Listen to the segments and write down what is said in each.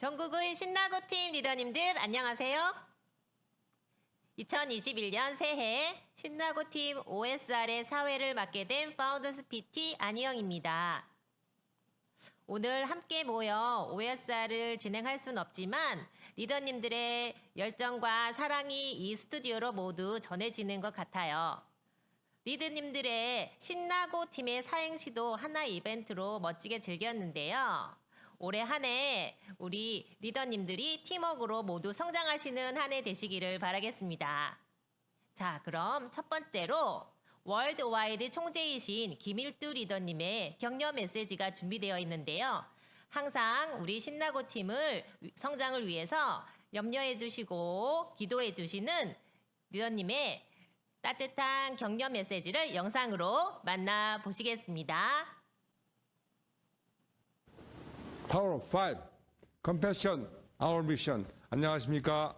전국의 신나고 팀 리더님들 안녕하세요. 2021년 새해 신나고 팀 OSR의 사회를 맡게 된 파운더스 PT 안희영입니다. 오늘 함께 모여 OSR을 진행할 수는 없지만 리더님들의 열정과 사랑이 이 스튜디오로 모두 전해지는 것 같아요. 리더님들의 신나고 팀의 사행시도 하나의 이벤트로 멋지게 즐겼는데요. 올해 한 해 우리 리더님들이 팀워크로 모두 성장하시는 한 해 되시기를 바라겠습니다. 자, 그럼 첫 번째로 월드와이드 총재이신 김일두 리더님의 격려 메시지가 준비되어 있는데요. 항상 우리 신나고 팀을 성장을 위해서 염려해 주시고 기도해 주시는 리더님의 따뜻한 격려 메시지를 영상으로 만나보시겠습니다. Power of Five, Compassion, Our Mission. 안녕하십니까?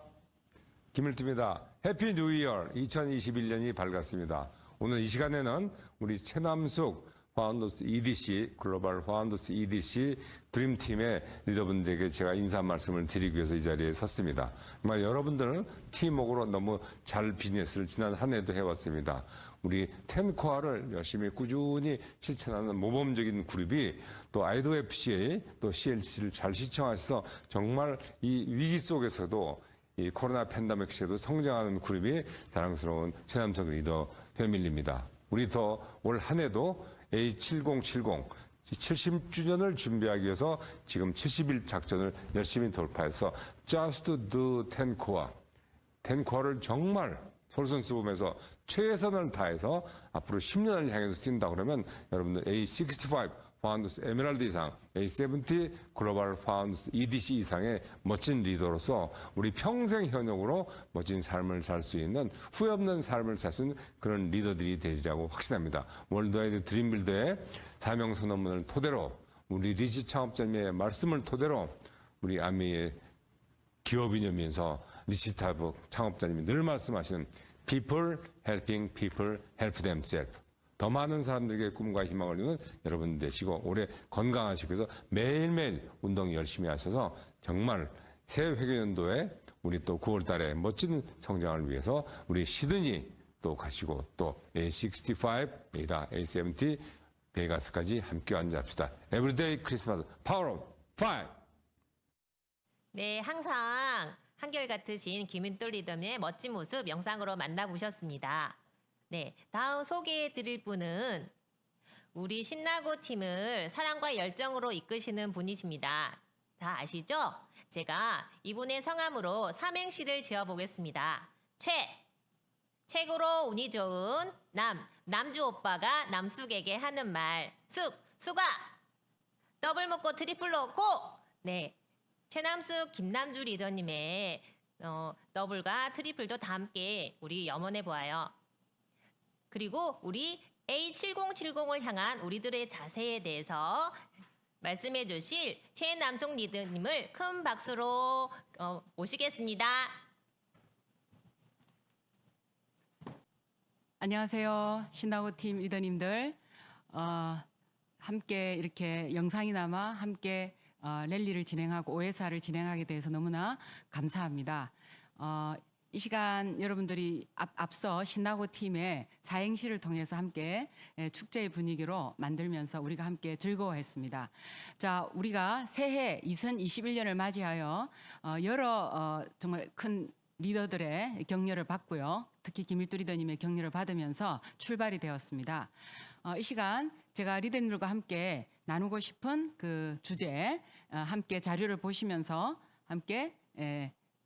김일두입니다. 해피 뉴 이어 2021년이 밝았습니다. 오늘 이 시간에는 우리 최남숙 파운더스 EDC, 글로벌 파운더스 EDC 드림팀의 리더분들에게 제가 인사 말씀을 드리기 위해서 이 자리에 섰습니다. 정말 여러분들은 팀워크로 너무 잘 비즈니스를 지난 한 해도 해왔습니다. 우리 텐코어를 열심히 꾸준히 실천하는 모범적인 그룹이 또 아이도 FCA 또 CLC를 잘 시청하셔서 정말 이 위기 속에서도 이 코로나 팬데믹 시에도 성장하는 그룹이 자랑스러운 최남석 리더 패밀리입니다. 우리 더 올 한 해도 A7070 70주년을 준비하기 위해서 지금 70일 작전을 열심히 돌파해서 Just Do 텐코어를 정말 솔선수범해서 최선을 다해서 앞으로 10년을 향해서 뛴다 그러면 여러분들 A65 파운더스 에메랄드 이상, A70 글로벌 파운더스 EDC 이상의 멋진 리더로서 우리 평생 현역으로 멋진 삶을 살 수 있는 후회 없는 삶을 살 수 있는 그런 리더들이 되리라고 확신합니다. 월드와이드 드림빌더의 사명선언문을 토대로 우리 리지 창업자님의 말씀을 토대로 우리 아미의 기업이념에서 리치타브 창업자님이 늘 말씀하시는 People helping people help themselves. 더 많은 사람들에게 꿈과 희망을 주는 여러분 되시고 올해 건강하시고 해서 매일매일 운동 열심히 하셔서 정말 새 회계연도에 우리 또 9월 달에 멋진 성장을 위해서 우리 시드니 또 가시고 또 A65, A70, 베가스까지 함께 앉아합시다. 에브리데이 크리스마스 파워 오브 5. 네, 항상 한결같으신 김일두 리더님의 멋진 모습 영상으로 만나보셨습니다. 네, 다음 소개해 드릴 분은 우리 신나고 팀을 사랑과 열정으로 이끄시는 분이십니다. 다 아시죠? 제가 이분의 성함으로 삼행시를 지어보겠습니다. 최고로 운이 좋은 남주 오빠가 남숙에게 하는 말. 수가 더블 먹고 트리플 넣고. 네, 최남숙 김남주 리더님의 더블과 트리플도 다 함께 우리 염원해 보아요. 그리고 우리 A7070을 향한 우리들의 자세에 대해서 말씀해 주실 최남숙 리더님을 큰 박수로 모시겠습니다. 안녕하세요. 신나고 팀 리더님들. 함께 이렇게 영상이나마 함께 랠리를 진행하고 OSR을 진행하게 돼서 너무나 감사합니다. 이 시간 여러분들이 앞서 신나고 팀의 사행시를 통해서 함께 축제의 분위기로 만들면서 우리가 함께 즐거워했습니다. 자, 우리가 새해 2021년을 맞이하여 여러 정말 큰 리더들의 격려를 받고요. 특히 김일두 리더님의 격려를 받으면서 출발이 되었습니다. 이 시간 제가 리더님들과 함께 나누고 싶은 그 주제 함께 자료를 보시면서 함께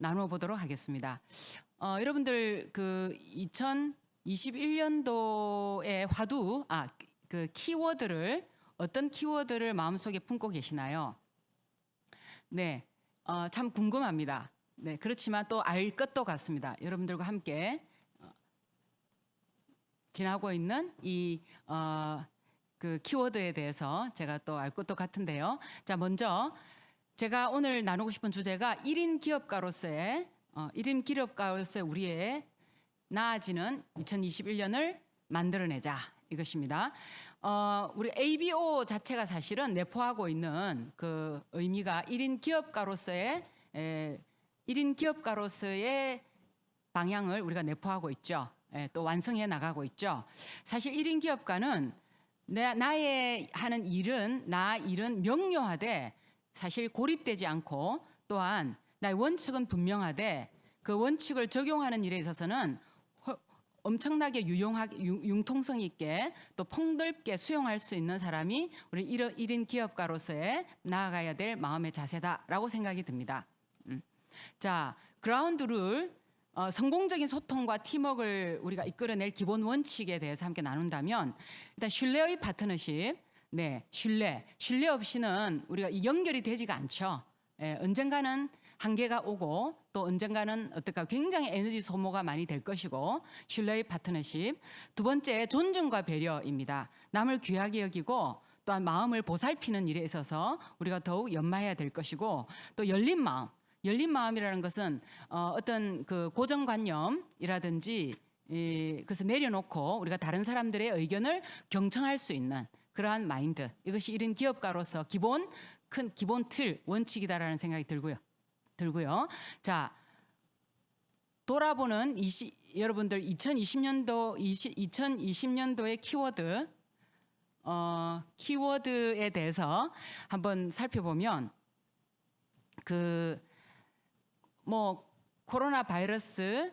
나누어 보도록 하겠습니다. 여러분들 그 2021년도의 화두, 그 키워드를 어떤 키워드를 마음속에 품고 계시나요? 네, 참 궁금합니다. 네, 그렇지만 또 알 것도 같습니다. 여러분들과 함께 지나고 있는 이 그 키워드에 대해서 제가 또 알 것도 같은데요. 자, 먼저 제가 오늘 나누고 싶은 주제가 1인 기업가로서의 우리의 나아지는 2021년을 만들어내자 이것입니다. 우리 ABO 자체가 사실은 내포하고 있는 그 의미가 1인 기업가로서의 방향을 우리가 내포하고 있죠. 또 완성해 나가고 있죠. 사실 1인 기업가는 나의 하는 일은 명료하되 사실 고립되지 않고 또한 나의 원칙은 분명하되 그 원칙을 적용하는 일에 있어서는 엄청나게 융통성 있게 또 폭넓게 수용할 수 있는 사람이 우리 1인 기업가로서의 나아가야 될 마음의 자세다라고 생각이 듭니다. 자, 그라운드 룰, 성공적인 소통과 팀워크를 우리가 이끌어낼 기본 원칙에 대해서 함께 나눈다면 일단 신뢰의 파트너십, 네, 신뢰 없이는 우리가 연결이 되지가 않죠. 언젠가는 한계가 오고 또 언젠가는 어떨까 굉장히 에너지 소모가 많이 될 것이고 신뢰의 파트너십. 두 번째 존중과 배려입니다. 남을 귀하게 여기고 또한 마음을 보살피는 일에 있어서 우리가 더욱 연마해야 될 것이고 또 열린 마음이라는 것은 어떤 그 고정관념이라든지 그것을 내려놓고 우리가 다른 사람들의 의견을 경청할 수 있는 그러한 마인드. 이것이 1인 기업가로서 기본 틀 원칙이다라는 생각이 들고요. 자, 돌아보는 여러분들 2020년도의 키워드에 대해서 한번 살펴보면 코로나 바이러스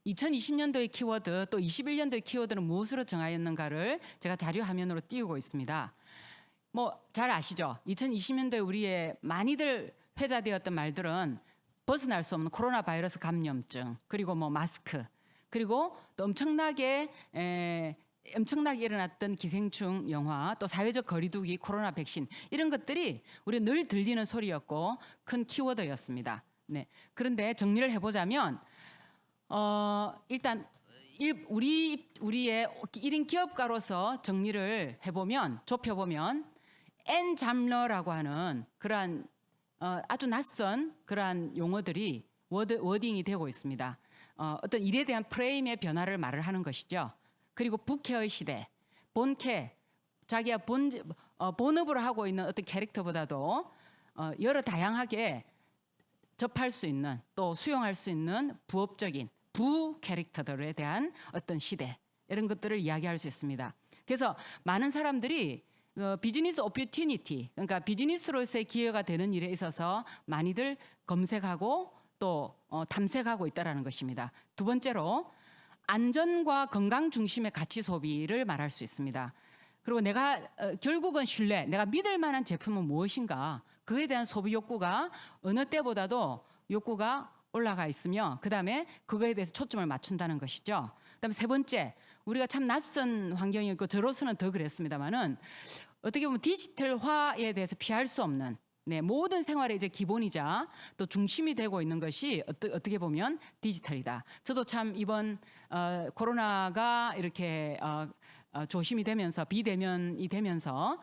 2020년도의 키워드 또 21년도의 키워드는 무엇으로 정하였는가를 제가 자료 화면으로 띄우고 있습니다. 잘 아시죠? 2020년도에 우리의 많이들 회자되었던 말들은 벗어날 수 없는 코로나 바이러스 감염증, 그리고 마스크, 그리고 또 엄청나게 일어났던 기생충 영화, 또 사회적 거리두기, 코로나 백신 이런 것들이 우리 늘 들리는 소리였고 큰 키워드였습니다. 네. 그런데 정리를 해보자면 일단 우리의 1인 기업가로서 정리를 해보면 좁혀보면 엔잡러라고 하는 그러한 아주 낯선 그러한 용어들이 워딩이 되고 있습니다. 어떤 일에 대한 프레임의 변화를 말을 하는 것이죠. 그리고 부캐의 시대, 본캐, 자기가 본업으로 하고 있는 어떤 캐릭터보다도 여러 다양하게 접할 수 있는 또 수용할 수 있는 부업적인 부 캐릭터들에 대한 어떤 시대 이런 것들을 이야기할 수 있습니다. 그래서 많은 사람들이 비즈니스 오퍼튜니티, 그러니까 비즈니스로서의 기회가 되는 일에 있어서 많이들 검색하고 또 탐색하고 있다는 것입니다. 두 번째로 안전과 건강 중심의 가치 소비를 말할 수 있습니다. 그리고 내가 결국은 신뢰, 내가 믿을 만한 제품은 무엇인가, 그에 대한 소비 욕구가 어느 때보다도 욕구가 올라가 있으며 그다음에 그거에 대해서 초점을 맞춘다는 것이죠. 그다음에 세 번째, 우리가 참 낯선 환경이었고 저로서는 더 그랬습니다만은 어떻게 보면 디지털화에 대해서 피할 수 없는 모든 생활의 이제 기본이자 또 중심이 되고 있는 것이 어떻게 보면 디지털이다. 저도 참 이번 코로나가 이렇게 조심이 되면서 비대면이 되면서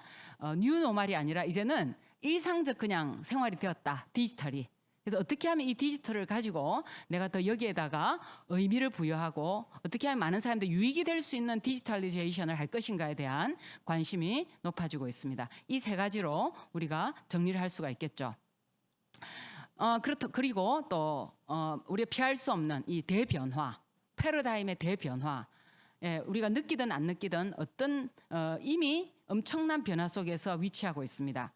뉴노멀이 아니라 이제는 일상적 그냥 생활이 되었다. 디지털이. 그래서 어떻게 하면 이 디지털을 가지고 내가 더 여기에다가 의미를 부여하고 어떻게 하면 많은 사람들 유익이 될 수 있는 디지털리제이션을 할 것인가에 대한 관심이 높아지고 있습니다. 이 세 가지로 우리가 정리를 할 수가 있겠죠. 그리고 또 우리가 피할 수 없는 이 대변화, 패러다임의 대변화. 우리가 느끼든 안 느끼든 어떤 이미 엄청난 변화 속에서 위치하고 있습니다.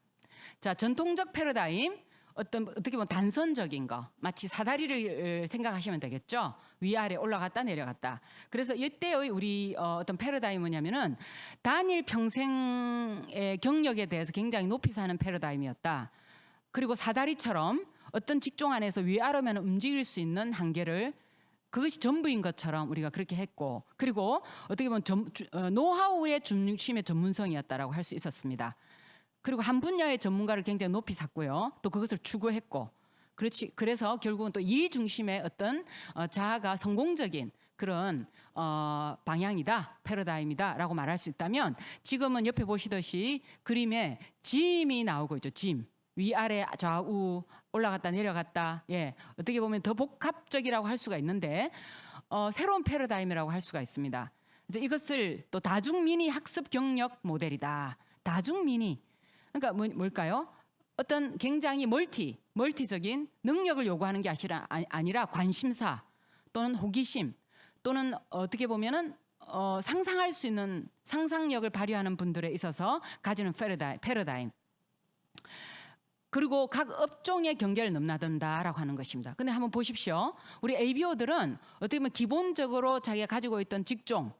자, 전통적 패러다임. 어떻게 보면 단선적인 거, 마치 사다리를 생각하시면 되겠죠. 위아래 올라갔다 내려갔다. 그래서 이때의 우리 어떤 패러다임은 뭐냐면은 단일 평생의 경력에 대해서 굉장히 높이 사는 패러다임이었다. 그리고 사다리처럼 어떤 직종 안에서 위아래만 움직일 수 있는 한계를 그것이 전부인 것처럼 우리가 그렇게 했고, 그리고 어떻게 보면 노하우의 중심의 전문성이었다라고 할 수 있었습니다. 그리고 한 분야의 전문가를 굉장히 높이 샀고요. 또 그것을 추구했고. 그래서 결국은 또 일 중심의 어떤 자아가 성공적인 그런 방향이다, 패러다임이다라고 말할 수 있다면 지금은 옆에 보시듯이 그림에 짐이 나오고 있죠. 짐. 위아래 좌우 올라갔다 내려갔다. 어떻게 보면 더 복합적이라고 할 수가 있는데 새로운 패러다임이라고 할 수가 있습니다. 이제 이것을 또 다중민의 학습 경력 모델이다. 다중민의. 그러니까 뭘까요? 어떤 굉장히 멀티적인 능력을 요구하는 게 아니라 관심사 또는 호기심 또는 어떻게 보면은 상상할 수 있는 상상력을 발휘하는 분들에 있어서 가지는 패러다임. 그리고 각 업종의 경계를 넘나든다라고 하는 것입니다. 근데 한번 보십시오. 우리 ABO들은 어떻게 보면 기본적으로 자기가 가지고 있던 직종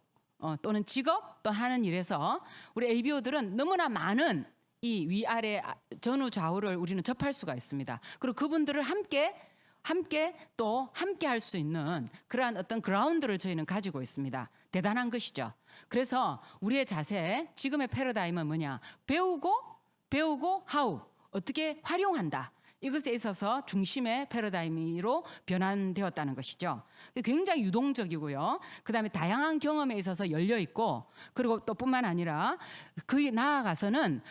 또는 직업 또 하는 일에서 우리 ABO들은 너무나 많은 이 위아래 전후 좌우를 우리는 접할 수가 있습니다. 그리고 그분들을 함께 할 수 있는 그러한 어떤 그라운드를 저희는 가지고 있습니다. 대단한 것이죠. 그래서 우리의 자세, 지금의 패러다임은 뭐냐? 배우고 how 어떻게 활용한다. 이것에 있어서 중심의 패러다임으로 변환되었다는 것이죠. 굉장히 유동적이고요. 그다음에 다양한 경험에 있어서 열려 있고, 그리고 또 뿐만 아니라 그 나아가서는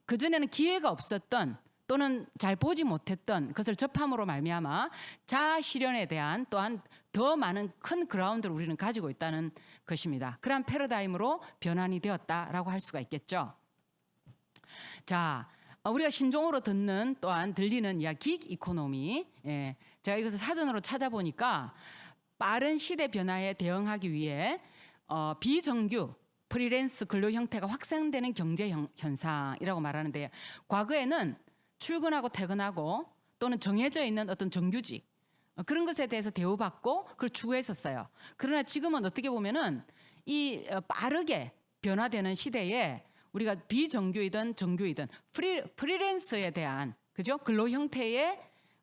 그전에는 기회가 없었던 또는 잘 보지 못했던 것을 접함으로 말미암아 자아 실현에 대한 또한 더 많은 큰 그라운드를 우리는 가지고 있다는 것입니다. 그러한 패러다임으로 변환이 되었다라고 할 수가 있겠죠. 자, 우리가 신종으로 들리는 긱 이코노미. 예, 제가 이것을 사전으로 찾아보니까 빠른 시대 변화에 대응하기 위해 비정규 프리랜스 근로 형태가 확산되는 경제 현상이라고 말하는데, 과거에는 출근하고 퇴근하고 또는 정해져 있는 어떤 정규직 그런 것에 대해서 대우받고 그걸 추구했었어요. 그러나 지금은 어떻게 보면은 이 빠르게 변화되는 시대에 우리가 비정규이든 정규이든 프리랜서에 대한 그죠? 근로 형태에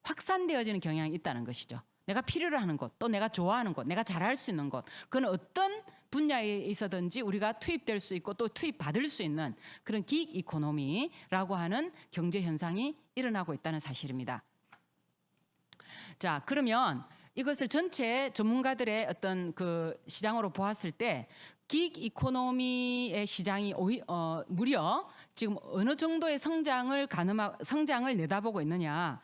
확산되어지는 경향이 있다는 것이죠. 내가 필요로 하는 것, 또 내가 좋아하는 것, 내가 잘할 수 있는 것, 그건 어떤 분야에 있어든지 우리가 투입될 수 있고 또 투입받을 수 있는 그런 긱 이코노미라고 하는 경제 현상이 일어나고 있다는 사실입니다. 자, 그러면 이것을 전체 전문가들의 어떤 그 시장으로 보았을 때 긱 이코노미의 시장이 무려 지금 어느 정도의 성장을 내다보고 있느냐.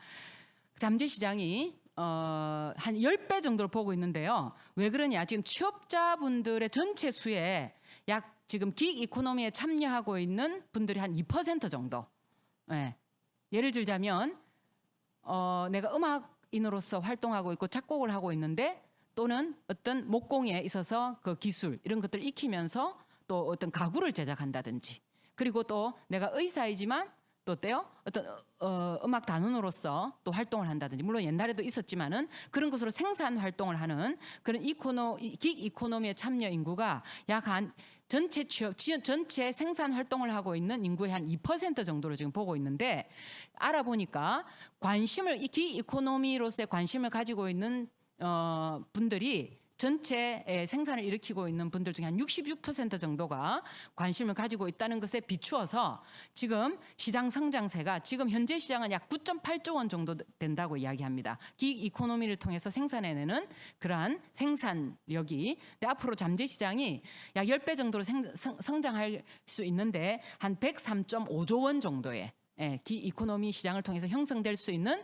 잠재 시장이 한 10배 정도로 보고 있는데요. 왜 그러냐? 지금 취업자분들의 전체 수에 약 지금 긱 이코노미에 참여하고 있는 분들이 한 2% 정도. 예. 예를 들자면 내가 음악인으로서 활동하고 있고 작곡을 하고 있는데, 또는 어떤 목공에 있어서 그 기술 이런 것들을 익히면서 또 어떤 가구를 제작한다든지, 그리고 또 내가 의사이지만 또 어때요? 어떤 음악 단원으로서 또 활동을 한다든지, 물론 옛날에도 있었지만은 그런 것으로 생산 활동을 하는 그런 긱 이코노미의 참여 인구가 약 한 전체 생산 활동을 하고 있는 인구의 한 2% 정도로 지금 보고 있는데, 알아보니까 긱 이코노미로서의 관심을 가지고 있는 분들이 전체 생산을 일으키고 있는 분들 중에 한 66% 정도가 관심을 가지고 있다는 것에 비추어서 지금 시장 성장세가 지금 현재 시장은 약 9.8조 원 정도 된다고 이야기합니다. 긱 이코노미를 통해서 생산해내는 그러한 생산력이, 근데 앞으로 잠재 시장이 약 10배 정도로 성장할 수 있는데 한 103.5조 원 정도의 긱 이코노미 시장을 통해서 형성될 수 있는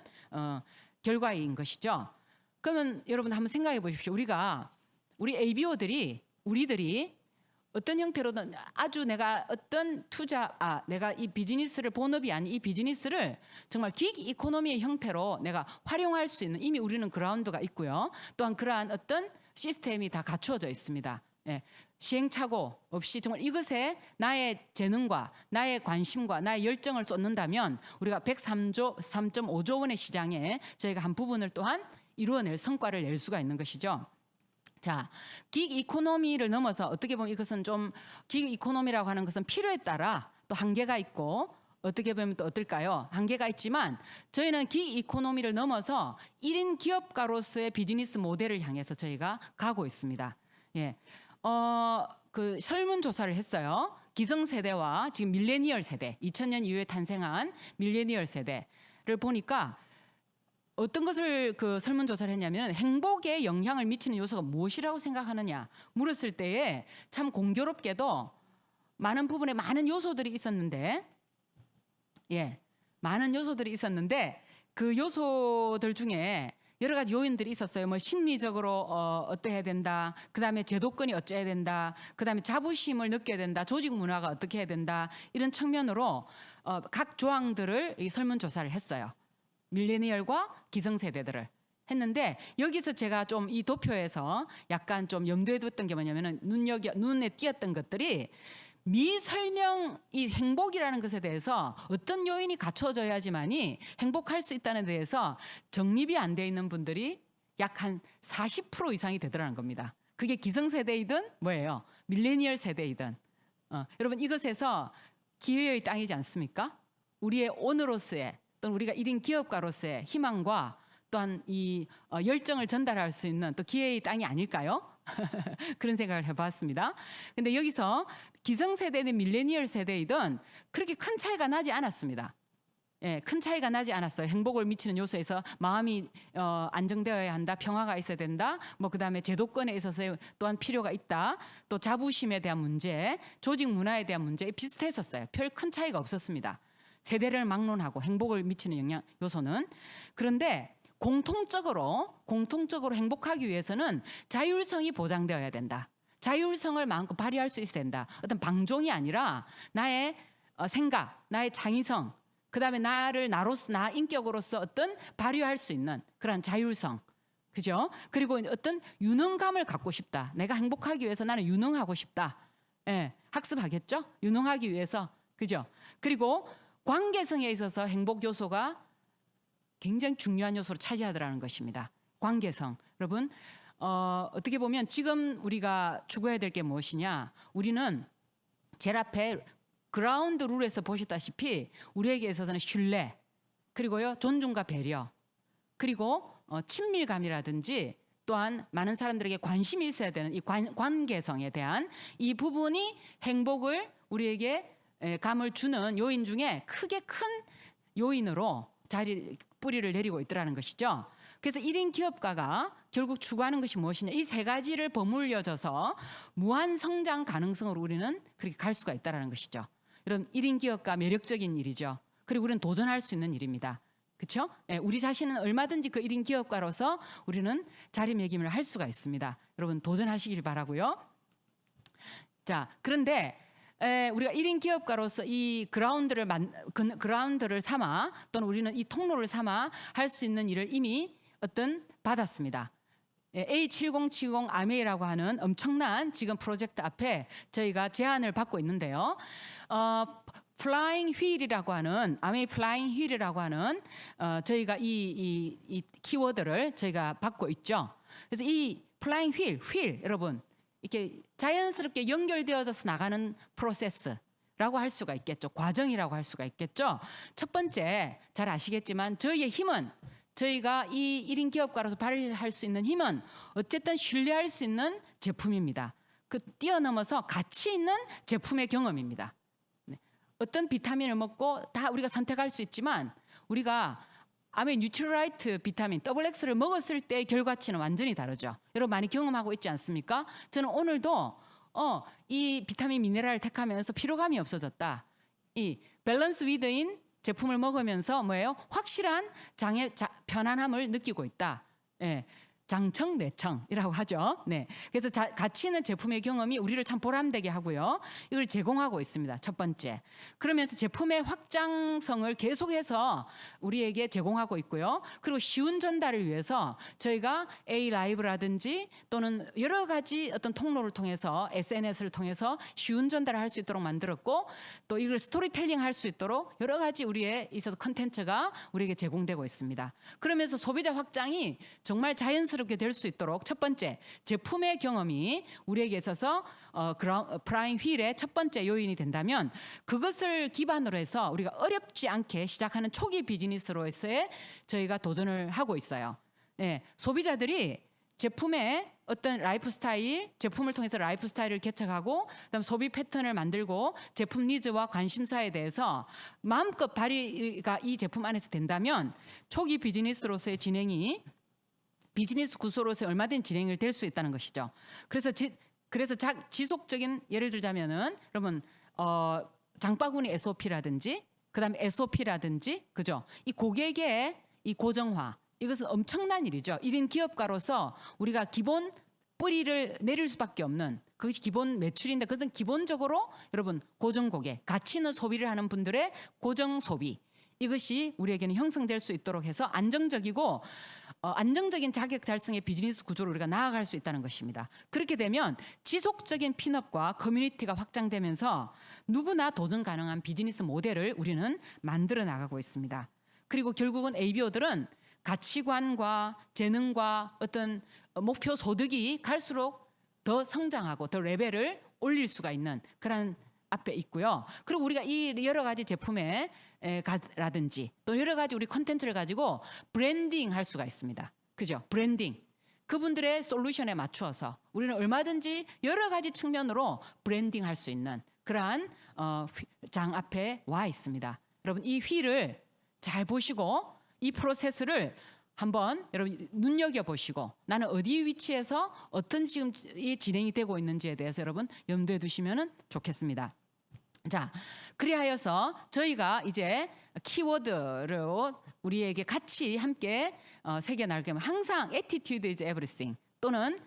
결과인 것이죠. 그러면 여러분 한번 생각해 보십시오. 우리 우리들이 어떤 형태로든 아주 내가 어떤 내가 이 비즈니스를 본업이 아닌 이 비즈니스를 정말 긱 이코노미의 형태로 내가 활용할 수 있는, 이미 우리는 그라운드가 있고요. 또한 그러한 어떤 시스템이 다 갖추어져 있습니다. 예, 시행착오 없이 정말 이것에 나의 재능과 나의 관심과 나의 열정을 쏟는다면 우리가 103.5조 원의 시장에 저희가 한 부분을 또한 이루어낼 성과를 낼 수가 있는 것이죠. 자, 긱 이코노미를 넘어서 어떻게 보면 이것은 좀 긱 이코노미라고 하는 것은 필요에 따라 또 한계가 있고, 어떻게 보면 또 어떨까요? 한계가 있지만 저희는 긱 이코노미를 넘어서 1인 기업가로서의 비즈니스 모델을 향해서 저희가 가고 있습니다. 예, 그 설문조사를 했어요. 기성세대와 지금 밀레니얼 세대, 2000년 이후에 탄생한 밀레니얼 세대를 보니까 어떤 것을 그 설문조사를 했냐면, 행복에 영향을 미치는 요소가 무엇이라고 생각하느냐 물었을 때에 참 공교롭게도 많은 부분에 많은 요소들이 있었는데, 많은 요소들이 있었는데 그 요소들 중에 여러 가지 요인들이 있었어요. 뭐 심리적으로 어떠해야 된다. 그다음에 제도권이 어쩌야 된다. 그다음에 자부심을 느껴야 된다. 조직 문화가 어떻게 해야 된다. 이런 측면으로 각 조항들을 이 설문조사를 했어요. 밀레니얼과 기성세대들을 했는데 여기서 제가 좀 이 도표에서 약간 좀 염두에 뒀던 게 뭐냐면은 눈에 띄었던 것들이 미설명 이 행복이라는 것에 대해서 어떤 요인이 갖춰져야지만이 행복할 수 있다는 데에서 정립이 안 돼 있는 분들이 약 한 40% 이상이 되더라는 겁니다. 그게 기성세대이든 뭐예요? 밀레니얼 세대이든. 여러분 이것에서 기회의 땅이지 않습니까? 우리의 오늘로서의 또는 우리가 1인 기업가로서의 희망과 또한 이 열정을 전달할 수 있는 또 기회의 땅이 아닐까요? 그런 생각을 해봤습니다. 근데 여기서 기성세대든 밀레니얼 세대이든 그렇게 큰 차이가 나지 않았습니다. 예, 큰 차이가 나지 않았어요. 행복을 미치는 요소에서 마음이 안정되어야 한다, 평화가 있어야 된다, 뭐 그다음에 제도권에 있어서 또한 필요가 있다, 또 자부심에 대한 문제, 조직 문화에 대한 문제 비슷했었어요. 별 큰 차이가 없었습니다. 세대를 막론하고 행복을 미치는 영향 요소는. 그런데 공통적으로 행복하기 위해서는 자율성이 보장되어야 된다. 자율성을 마음껏 발휘할 수 있어야 된다. 어떤 방종이 아니라 나의 생각, 나의 창의성, 그다음에 나를 나로서 나 인격으로서 어떤 발휘할 수 있는 그런 자율성. 그죠? 그리고 어떤 유능감을 갖고 싶다. 내가 행복하기 위해서 나는 유능하고 싶다. 예, 학습하겠죠? 유능하기 위해서. 그죠? 그리고 관계성에 있어서 행복 요소가 굉장히 중요한 요소로 차지하더라는 것입니다. 관계성. 여러분, 어떻게 보면 지금 우리가 추구해야 될 게 무엇이냐? 우리는 제일 앞에 그라운드 룰에서 보셨다시피 우리에게 있어서는 신뢰, 그리고요 존중과 배려, 그리고 친밀감이라든지 또한 많은 사람들에게 관심이 있어야 되는 이 관계성에 대한 이 부분이 행복을 우리에게 감을 주는 요인 중에 크게 큰 요인으로 뿌리를 내리고 있더라는 것이죠. 그래서 1인 기업가가 결국 추구하는 것이 무엇이냐. 이 세 가지를 버무려져서 무한 성장 가능성으로 우리는 그렇게 갈 수가 있다는 것이죠. 이런 1인 기업가 매력적인 일이죠. 그리고 우리는 도전할 수 있는 일입니다. 그렇죠? 우리 자신은 얼마든지 그 1인 기업가로서 우리는 자리매김을 할 수가 있습니다. 여러분 도전하시길 바라고요. 자, 그런데 우리가 1인 기업가로서 이 그라운드를 삼아 또는 우리는 이 통로를 삼아 할 수 있는 일을 이미 받았습니다. A7070 아메이라고 하는 엄청난 지금 프로젝트 앞에 저희가 제안을 받고 있는데요. 플라잉 휠이라고 하는 아메이 플라잉 휠이라고 하는 저희가 이 키워드를 저희가 받고 있죠. 그래서 이 플라잉 휠 여러분 이렇게 자연스럽게 연결되어져서 나가는 프로세스라고 할 수가 있겠죠. 과정이라고 할 수가 있겠죠. 첫 번째 잘 아시겠지만 저희의 힘은 저희가 이 1인 기업가로서 발휘할 수 있는 힘은 어쨌든 신뢰할 수 있는 제품입니다. 그 뛰어넘어서 가치 있는 제품의 경험입니다. 어떤 비타민을 먹고 다 우리가 선택할 수 있지만 우리가 아메 뉴트리라이트 비타민 XX를 먹었을 때의 결과치는 완전히 다르죠. 여러분 많이 경험하고 있지 않습니까? 저는 오늘도 이 비타민 미네랄을 택하면서 피로감이 없어졌다. 이 밸런스 위드인 제품을 먹으면서 뭐예요? 확실한 편안함을 느끼고 있다. 예. 장청, 뇌청이라고 하죠. 네. 그래서 가치 있는 제품의 경험이 우리를 참 보람되게 하고요. 이걸 제공하고 있습니다. 첫 번째. 그러면서 제품의 확장성을 계속해서 우리에게 제공하고 있고요. 그리고 쉬운 전달을 위해서 저희가 A 라이브라든지 또는 여러 가지 어떤 통로를 통해서 SNS를 통해서 쉬운 전달을 할 수 있도록 만들었고 또 이걸 스토리텔링 할 수 있도록 여러 가지 우리의 있어서 컨텐츠가 우리에게 제공되고 있습니다. 그러면서 소비자 확장이 정말 자연스럽게 될 수 있도록 첫 번째 제품의 경험이 우리에게 있어서 프라임 휠의 첫 번째 요인이 된다면 그것을 기반으로 해서 우리가 어렵지 않게 시작하는 초기 비즈니스로서의 저희가 도전을 하고 있어요. 네, 소비자들이 제품의 어떤 라이프 스타일, 제품을 통해서 라이프 스타일을 개척하고 그다음 소비 패턴을 만들고 제품 니즈와 관심사에 대해서 마음껏 발휘가 이 제품 안에서 된다면 초기 비즈니스로서의 진행이 비즈니스 구조로서 얼마든지 진행을 될 수 있다는 것이죠. 그래서 지속적인 예를 들자면은 여러분 장바구니 SOP라든지 그다음에 SOP라든지 그죠? 이 고객의 이 고정화 이것은 엄청난 일이죠. 1인 기업가로서 우리가 기본 뿌리를 내릴 수밖에 없는 그것이 기본 매출인데 그것은 기본적으로 여러분 고정 고객, 가치 있는 소비를 하는 분들의 고정 소비 이것이 우리에게는 형성될 수 있도록 해서 안정적이고 안정적인 자격 달성의 비즈니스 구조로 우리가 나아갈 수 있다는 것입니다. 그렇게 되면 지속적인 핀업과 커뮤니티가 확장되면서 누구나 도전 가능한 비즈니스 모델을 우리는 만들어 나가고 있습니다. 그리고 결국은 ABO들은 가치관과 재능과 어떤 목표 소득이 갈수록 더 성장하고 더 레벨을 올릴 수가 있는 그런 앞에 있고요. 그리고 우리가 이 여러 가지 제품에 라든지 또 여러 가지 우리 콘텐츠를 가지고 브랜딩 할 수가 있습니다. 그죠? 브랜딩. 그분들의 솔루션에 맞추어서 우리는 얼마든지 여러 가지 측면으로 브랜딩 할 수 있는 그러한 장 앞에 와 있습니다. 여러분 이 휠을 잘 보시고 이 프로세스를 한번 여러분 눈여겨보시고 나는 어디 위치에서 어떤 지금 이 진행이 되고 있는지에 대해서 여러분 염두에 두시면 좋겠습니다. 자, 그리하여서 저희가 이제 키워드로 우리에게 같이 함께 새겨나가면 항상 attitude is everything 또는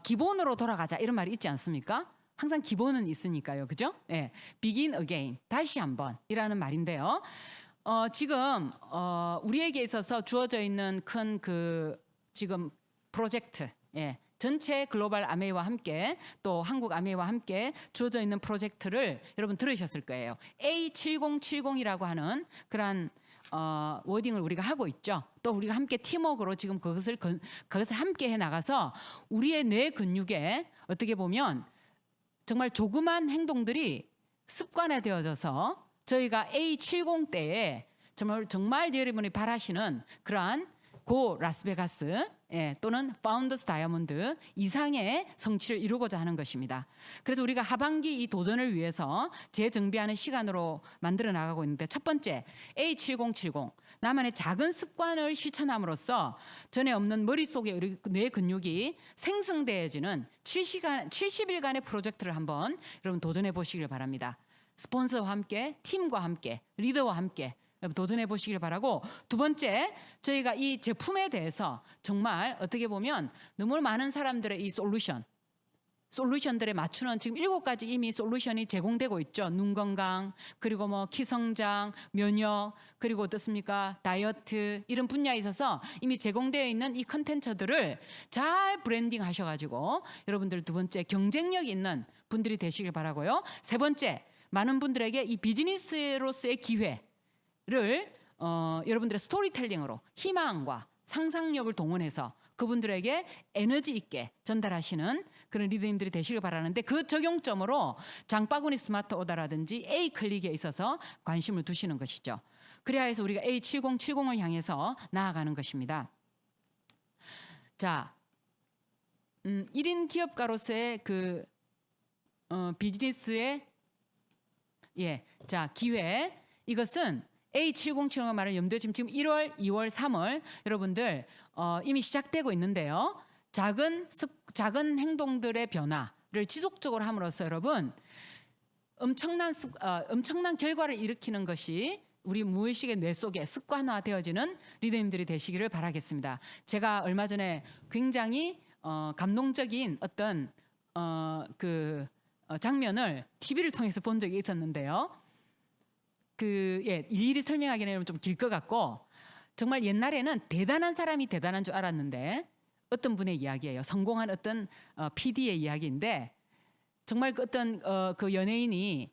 기본으로 돌아가자 이런 말이 있지 않습니까? 항상 기본은 있으니까요. 그죠? 예, begin again, 다시 한번 이라는 말인데요. 지금 우리에게 있어서 주어져 있는 큰 그 지금 프로젝트, 예, 전체 글로벌 아메이와 함께 또 한국 아메이와 함께 주어져 있는 프로젝트를 여러분 들으셨을 거예요. A7070이라고 하는 그러한 워딩을 우리가 하고 있죠. 또 우리가 함께 팀워크로 지금 그것을 함께 해 나가서 우리의 뇌 근육에 어떻게 보면 정말 조그만 행동들이 습관화되어져서 저희가 A70 때에 정말 여러분이 바라시는 그러한 고 라스베가스 또는 파운더스 다이아몬드 이상의 성취를 이루고자 하는 것입니다. 그래서 우리가 하반기 이 도전을 위해서 재정비하는 시간으로 만들어 나가고 있는데 첫 번째 A7070 나만의 작은 습관을 실천함으로써 전에 없는 머릿속에 우리 뇌 근육이 생성되어지는 70일간의 프로젝트를 한번 여러분 도전해 보시길 바랍니다. 스폰서와 함께 팀과 함께 리더와 함께 도전해 보시길 바라고 두 번째 저희가 이 제품에 대해서 정말 어떻게 보면 너무 많은 사람들의 이 솔루션들에 맞추는 지금 7가지 이미 솔루션이 제공되고 있죠. 눈 건강 그리고 뭐 키 성장 면역 그리고 어떻습니까 다이어트 이런 분야에 있어서 이미 제공되어 있는 이 컨텐츠들을 잘 브랜딩 하셔가지고 여러분들 두 번째 경쟁력 있는 분들이 되시길 바라고요. 세 번째 많은 분들에게 이 비즈니스로서의 기회를 여러분들의 스토리텔링으로 희망과 상상력을 동원해서 그분들에게 에너지 있게 전달하시는 그런 리더님들이 되시길 바라는데 그 적용점으로 장바구니 스마트 오더라든지 A 클릭에 있어서 관심을 두시는 것이죠. 그래야 해서 우리가 A7070을 향해서 나아가는 것입니다. 자, 1인 기업가로서의 그 비즈니스의 기회 이것은 A7070을 말하는 염두에 지금 1월, 2월, 3월 여러분들 이미 시작되고 있는데요. 작은 행동들의 변화를 지속적으로 함으로써 여러분 엄청난 결과를 일으키는 것이 우리 무의식의 뇌 속에 습관화되어지는 리더님들이 되시기를 바라겠습니다. 제가 얼마 전에 굉장히 감동적인 어떤 장면을 TV를 통해서 본 적이 있었는데요. 일일이 설명하기는 좀 길 것 같고 정말 옛날에는 대단한 사람이 대단한 줄 알았는데 어떤 분의 이야기예요. 성공한 어떤 PD의 이야기인데 정말 어떤 그 연예인이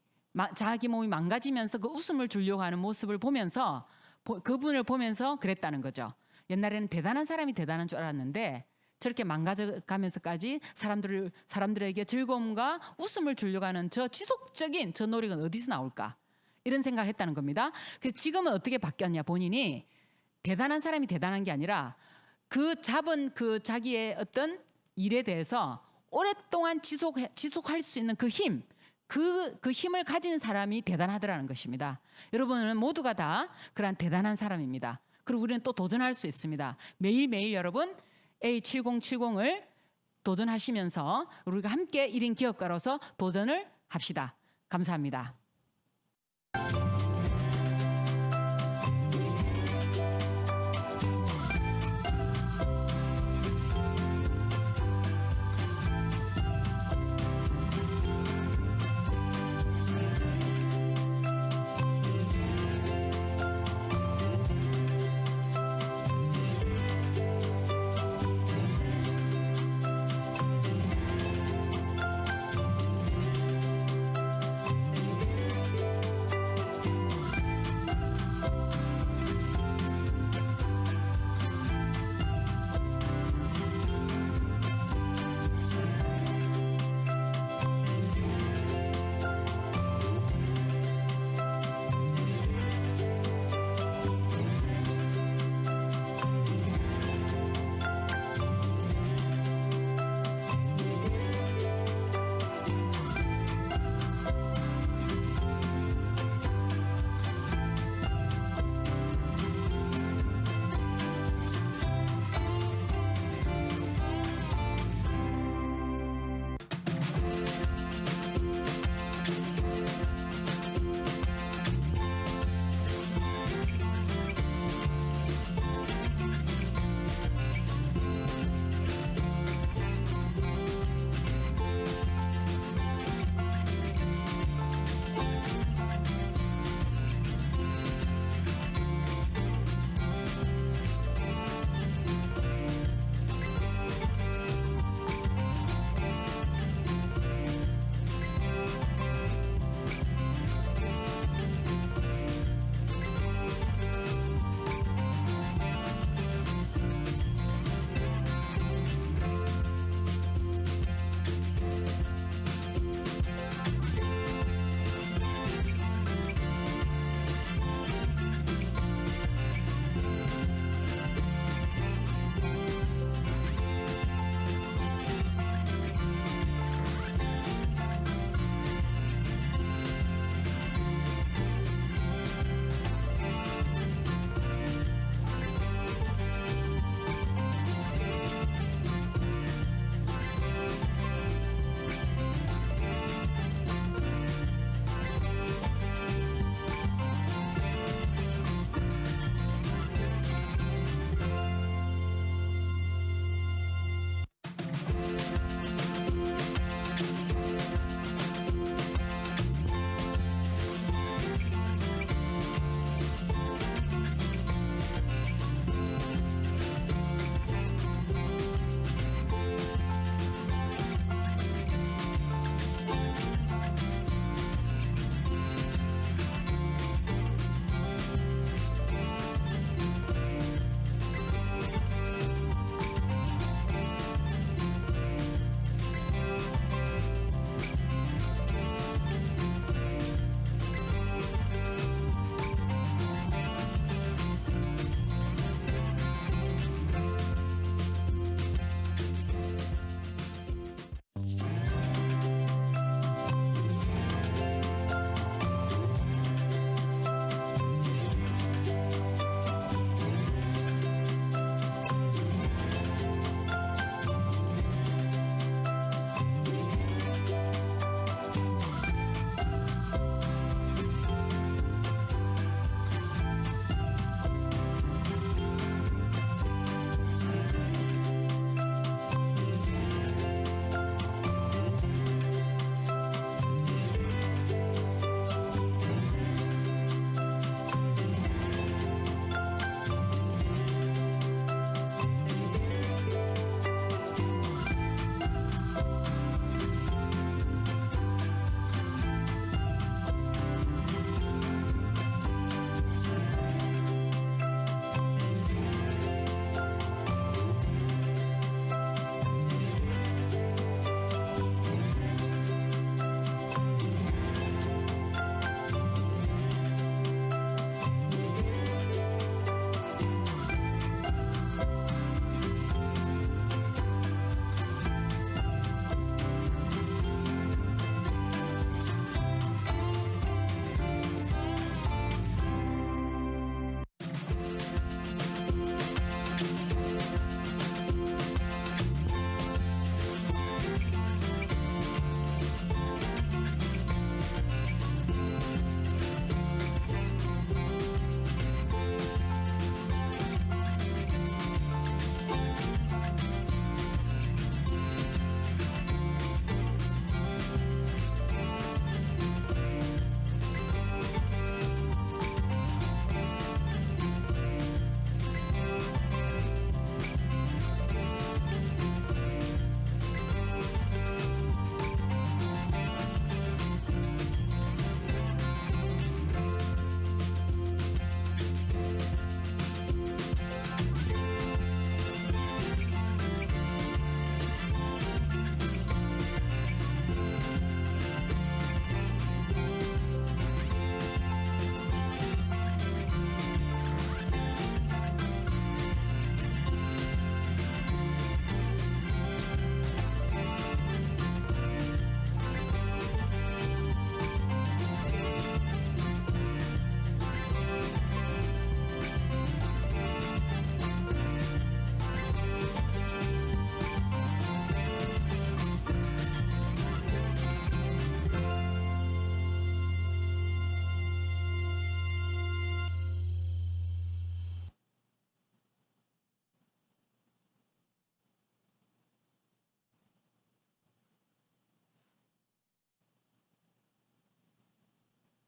자기 몸이 망가지면서 그 웃음을 주려고 하는 모습을 보면서 그분을 보면서 그랬다는 거죠. 옛날에는 대단한 사람이 대단한 줄 알았는데 저렇게 망가져가면서까지 사람들에게 즐거움과 웃음을 주려고 하는 저 지속적인 저 노력은 어디서 나올까? 이런 생각을 했다는 겁니다. 그래서 지금은 어떻게 바뀌었냐 본인이 대단한 사람이 대단한 게 아니라 그 잡은 그 자기의 어떤 일에 대해서 오랫동안 지속할 수 있는 그 힘, 그 힘을 가진 사람이 대단하더라는 것입니다. 여러분은 모두가 다 그러한 대단한 사람입니다. 그리고 우리는 또 도전할 수 있습니다. 매일매일 여러분 A7070을 도전하시면서 우리가 함께 1인 기업가로서 도전을 합시다. 감사합니다.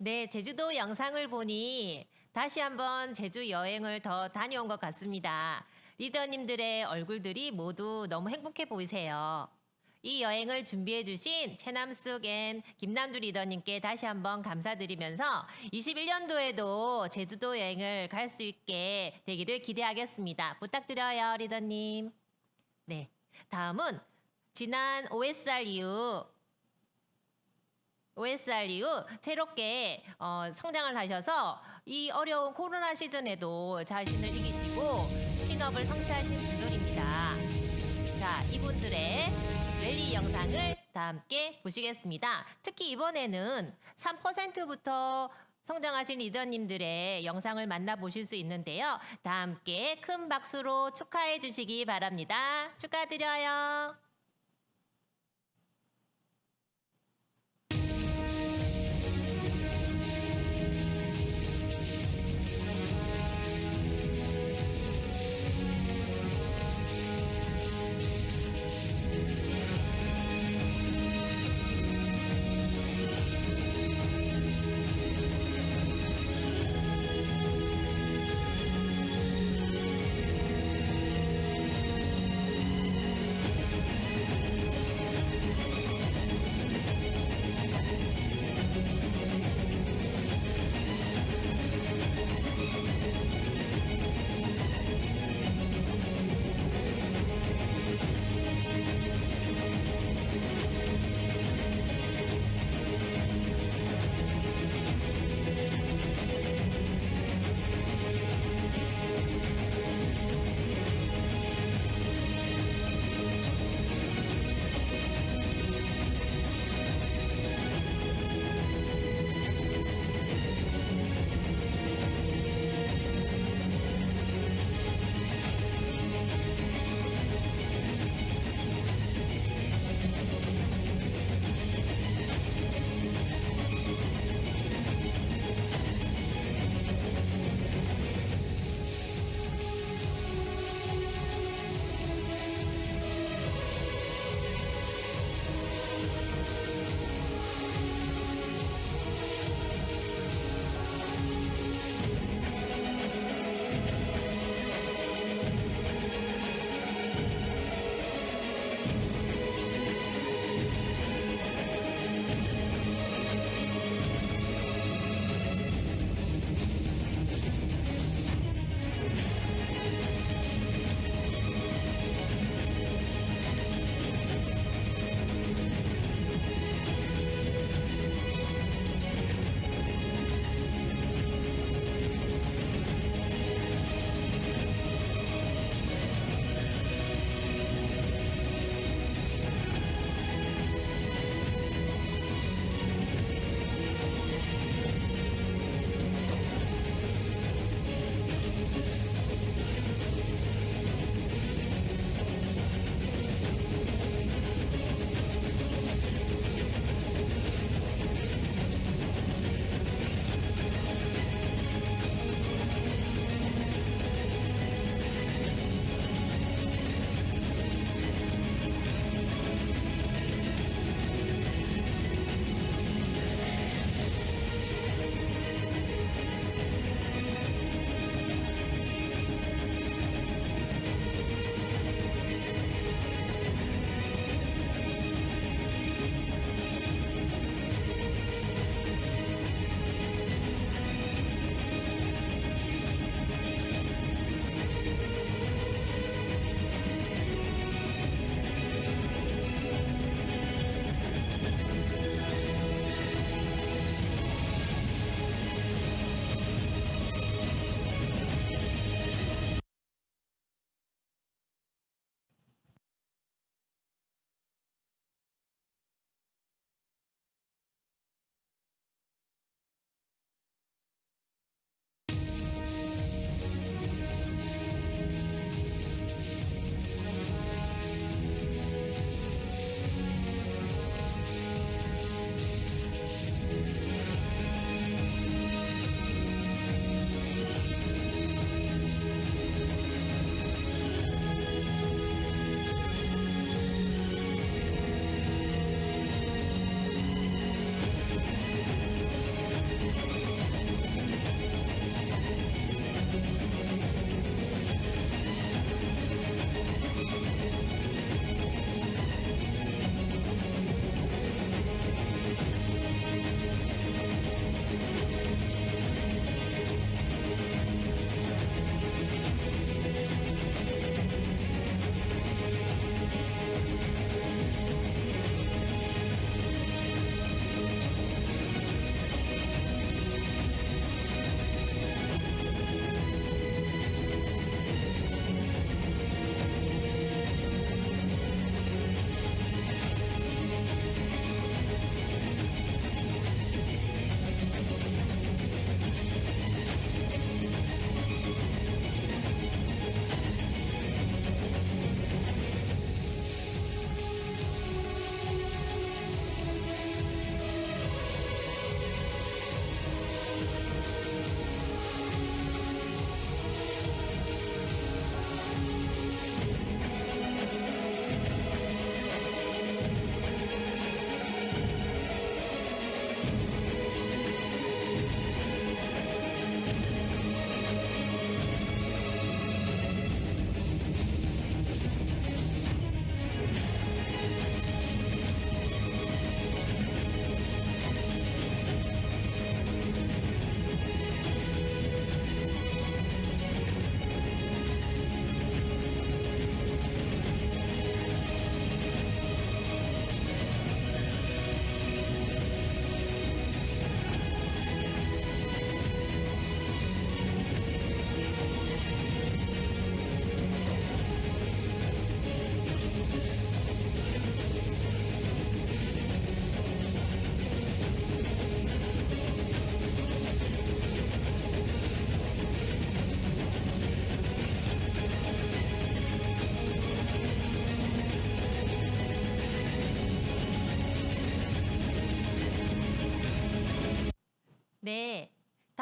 네, 제주도 영상을 보니 다시 한번 제주 여행을 더 다녀온 것 같습니다. 리더님들의 얼굴들이 모두 너무 행복해 보이세요. 이 여행을 준비해 주신 최남숙 앤 김남주 리더님께 다시 한번 감사드리면서 21년도에도 제주도 여행을 갈 수 있게 되기를 기대하겠습니다. 부탁드려요, 리더님. 네, 다음은 지난 OSR 이후 새롭게 성장을 하셔서 이 어려운 코로나 시즌에도 자신을 이기시고 핀업을 성취하신 분들입니다. 자, 이분들의 랠리 영상을 다 함께 보시겠습니다. 특히 이번에는 3%부터 성장하신 리더님들의 영상을 만나보실 수 있는데요. 다 함께 큰 박수로 축하해 주시기 바랍니다. 축하드려요.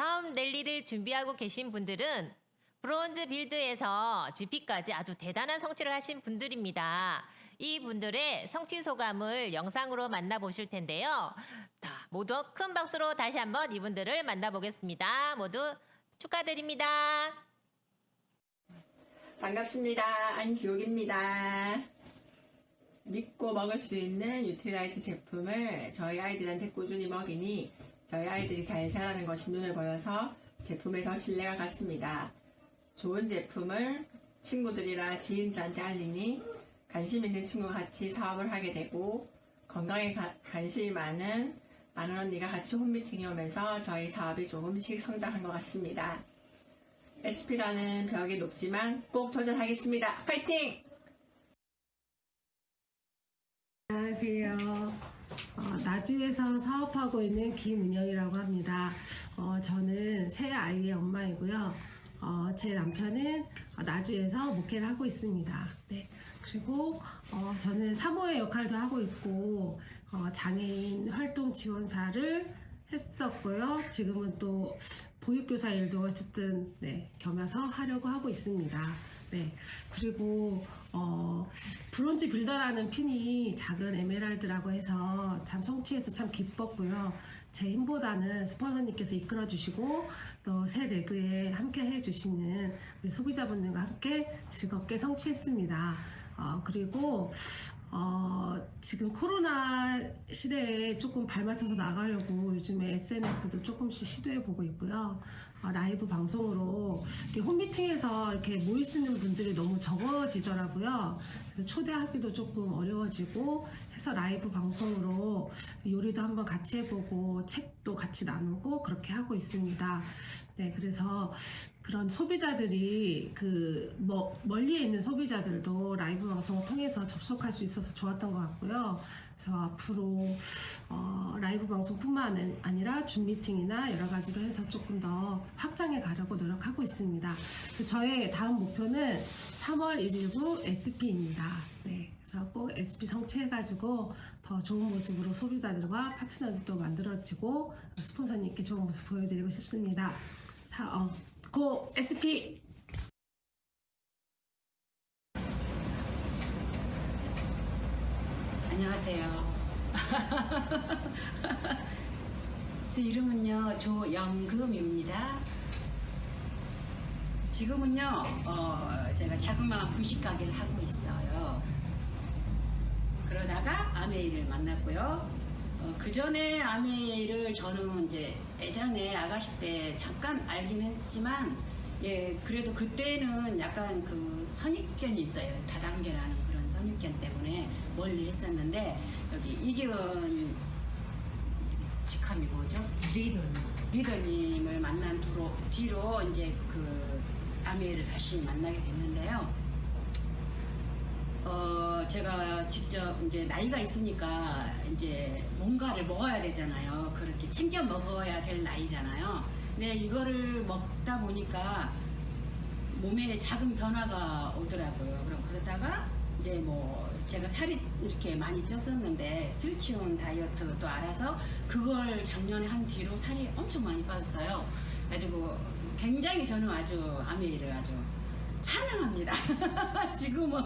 다음 랠리를 준비하고 계신 분들은 브론즈 빌드에서 GP까지 아주 대단한 성취를 하신 분들입니다. 이 분들의 성취 소감을 영상으로 만나보실 텐데요. 자, 모두 큰 박수로 다시 한번 이분들을 만나보겠습니다. 모두 축하드립니다. 반갑습니다. 안규옥입니다. 믿고 먹을 수 있는 뉴트리라이트 제품을 저희 아이들한테 꾸준히 먹이니 저희 아이들이 잘 자라는 것이 눈에 보여서 제품에 더 신뢰가 갔습니다. 좋은 제품을 친구들이나 지인들한테 알리니 관심 있는 친구와 같이 사업을 하게 되고 건강에 관심이 많은 언니가 같이 홈미팅에 오면서 저희 사업이 조금씩 성장한 것 같습니다. SP라는 벽이 높지만 꼭 도전하겠습니다. 파이팅! 안녕하세요. 나주에서 사업하고 있는 김은영이라고 합니다. 저는 세 아이의 엄마이고요. 제 남편은 나주에서 목회를 하고 있습니다. 네. 그리고 저는 사모의 역할도 하고 있고 장애인 활동 지원사를 했었고요. 지금은 또 보육교사 일도 어쨌든 겸해서 하려고 하고 있습니다. 네. 그리고 브론즈 빌더라는 핀이 작은 에메랄드라고 해서 참 성취해서 참 기뻤고요. 제 힘보다는 스폰서님께서 이끌어 주시고 또 새 레그에 함께 해주시는 우리 소비자분들과 함께 즐겁게 성취했습니다. 그리고 지금 코로나 시대에 조금 발맞춰서 나가려고 요즘에 SNS도 조금씩 시도해보고 있고요. 라이브 방송으로 이렇게 홈미팅에서 이렇게 모일 수 있는 분들이 너무 적어지더라고요. 그래서 초대하기도 조금 어려워지고 해서 라이브 방송으로 요리도 한번 같이 해보고 책도 같이 나누고 그렇게 하고 있습니다. 네, 그래서 그런 소비자들이 멀리에 있는 소비자들도 라이브 방송을 통해서 접속할 수 있어서 좋았던 것 같고요. 그래서 앞으로 라이브 방송뿐만 아니라 줌 미팅이나 여러 가지로 해서 조금 더 확장해 가려고 노력하고 있습니다. 저의 다음 목표는 3월 1일부 SP입니다. 네, 그래서 꼭 SP 성취해가지고 더 좋은 모습으로 소비자들과 파트너들도 만들어지고 스폰서님께 좋은 모습 보여드리고 싶습니다. 고 SP! 안녕하세요. 제 이름은요 조영금입니다. 지금은요 제가 자그마한 분식 가게를 하고 있어요. 그러다가 아메이를 만났고요. 그 전에 아메이를 저는 이제 예전에 아가씨 때 잠깐 알긴 했지만 그래도 그때는 약간 그 선입견이 있어요. 다단계라는 그런 선입견 때문에 멀리 했었는데 여기 이기은 직함이 뭐죠? 리더님을 만난 뒤로 이제 그 아메이를 다시 만나게 됐는데요. 제가 직접 이제 나이가 있으니까 이제 뭔가를 먹어야 되잖아요. 그렇게 챙겨 먹어야 될 나이잖아요. 근데 이거를 먹다 보니까 몸에 작은 변화가 오더라고요. 그럼 그러다가 이제 뭐 제가 살이 이렇게 많이 쪘었는데 스위치온 다이어트도 알아서 그걸 작년에 한 뒤로 살이 엄청 많이 빠졌어요. 그래가지고 굉장히 저는 아주 아메이를 아주 찬양합니다. 지금은.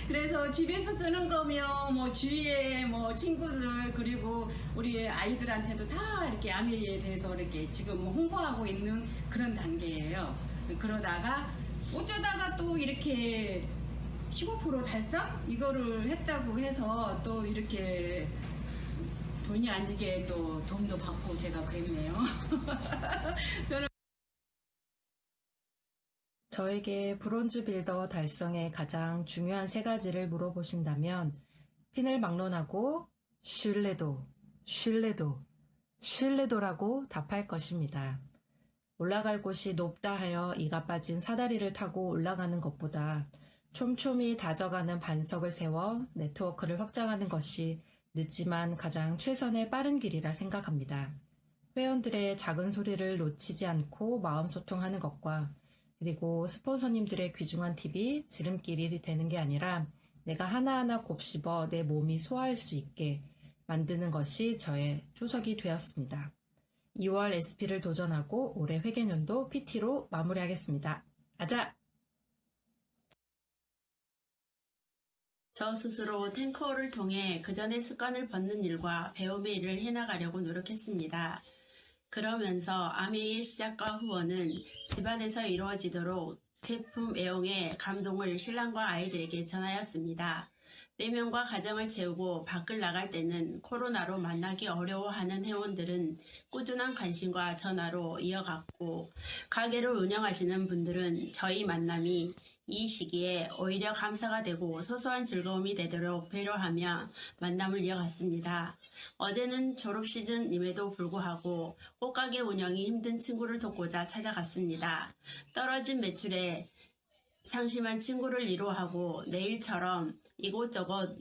그래서 집에서 쓰는 거면 뭐 주위에 뭐 친구들 그리고 우리 아이들한테도 다 이렇게 아메이에 대해서 이렇게 지금 홍보하고 있는 그런 단계예요. 그러다가 어쩌다가 또 이렇게 15% 달성? 이거를 했다고 해서 또 이렇게 본의 아니게 또 도움도 받고 제가 그랬네요. 저는 저에게 브론즈 빌더 달성의 가장 중요한 세 가지를 물어보신다면 핀을 막론하고 신뢰도라고 답할 것입니다. 올라갈 곳이 높다 하여 이가 빠진 사다리를 타고 올라가는 것보다 촘촘히 다져가는 반석을 세워 네트워크를 확장하는 것이 늦지만 가장 최선의 빠른 길이라 생각합니다. 회원들의 작은 소리를 놓치지 않고 마음 소통하는 것과 그리고 스폰서님들의 귀중한 팁이 지름길이 되는 게 아니라 내가 하나하나 곱씹어 내 몸이 소화할 수 있게 만드는 것이 저의 초석이 되었습니다. 2월 SP를 도전하고 올해 회계연도 PT로 마무리하겠습니다. 아자! 저 스스로 탱커를 통해 그전의 습관을 벗는 일과 배움의 일을 해나가려고 노력했습니다. 그러면서 아메이의 시작과 후원은 집안에서 이루어지도록 제품 애용에 감동을 신랑과 아이들에게 전하였습니다. 내면과 가정을 채우고 밖을 나갈 때는 코로나로 만나기 어려워하는 회원들은 꾸준한 관심과 전화로 이어갔고, 가게를 운영하시는 분들은 저희 만남이 이 시기에 오히려 감사가 되고 소소한 즐거움이 되도록 배려하며 만남을 이어갔습니다. 어제는 졸업 시즌임에도 불구하고 꽃가게 운영이 힘든 친구를 돕고자 찾아갔습니다. 떨어진 매출에 상심한 친구를 위로하고 내일처럼 이곳저곳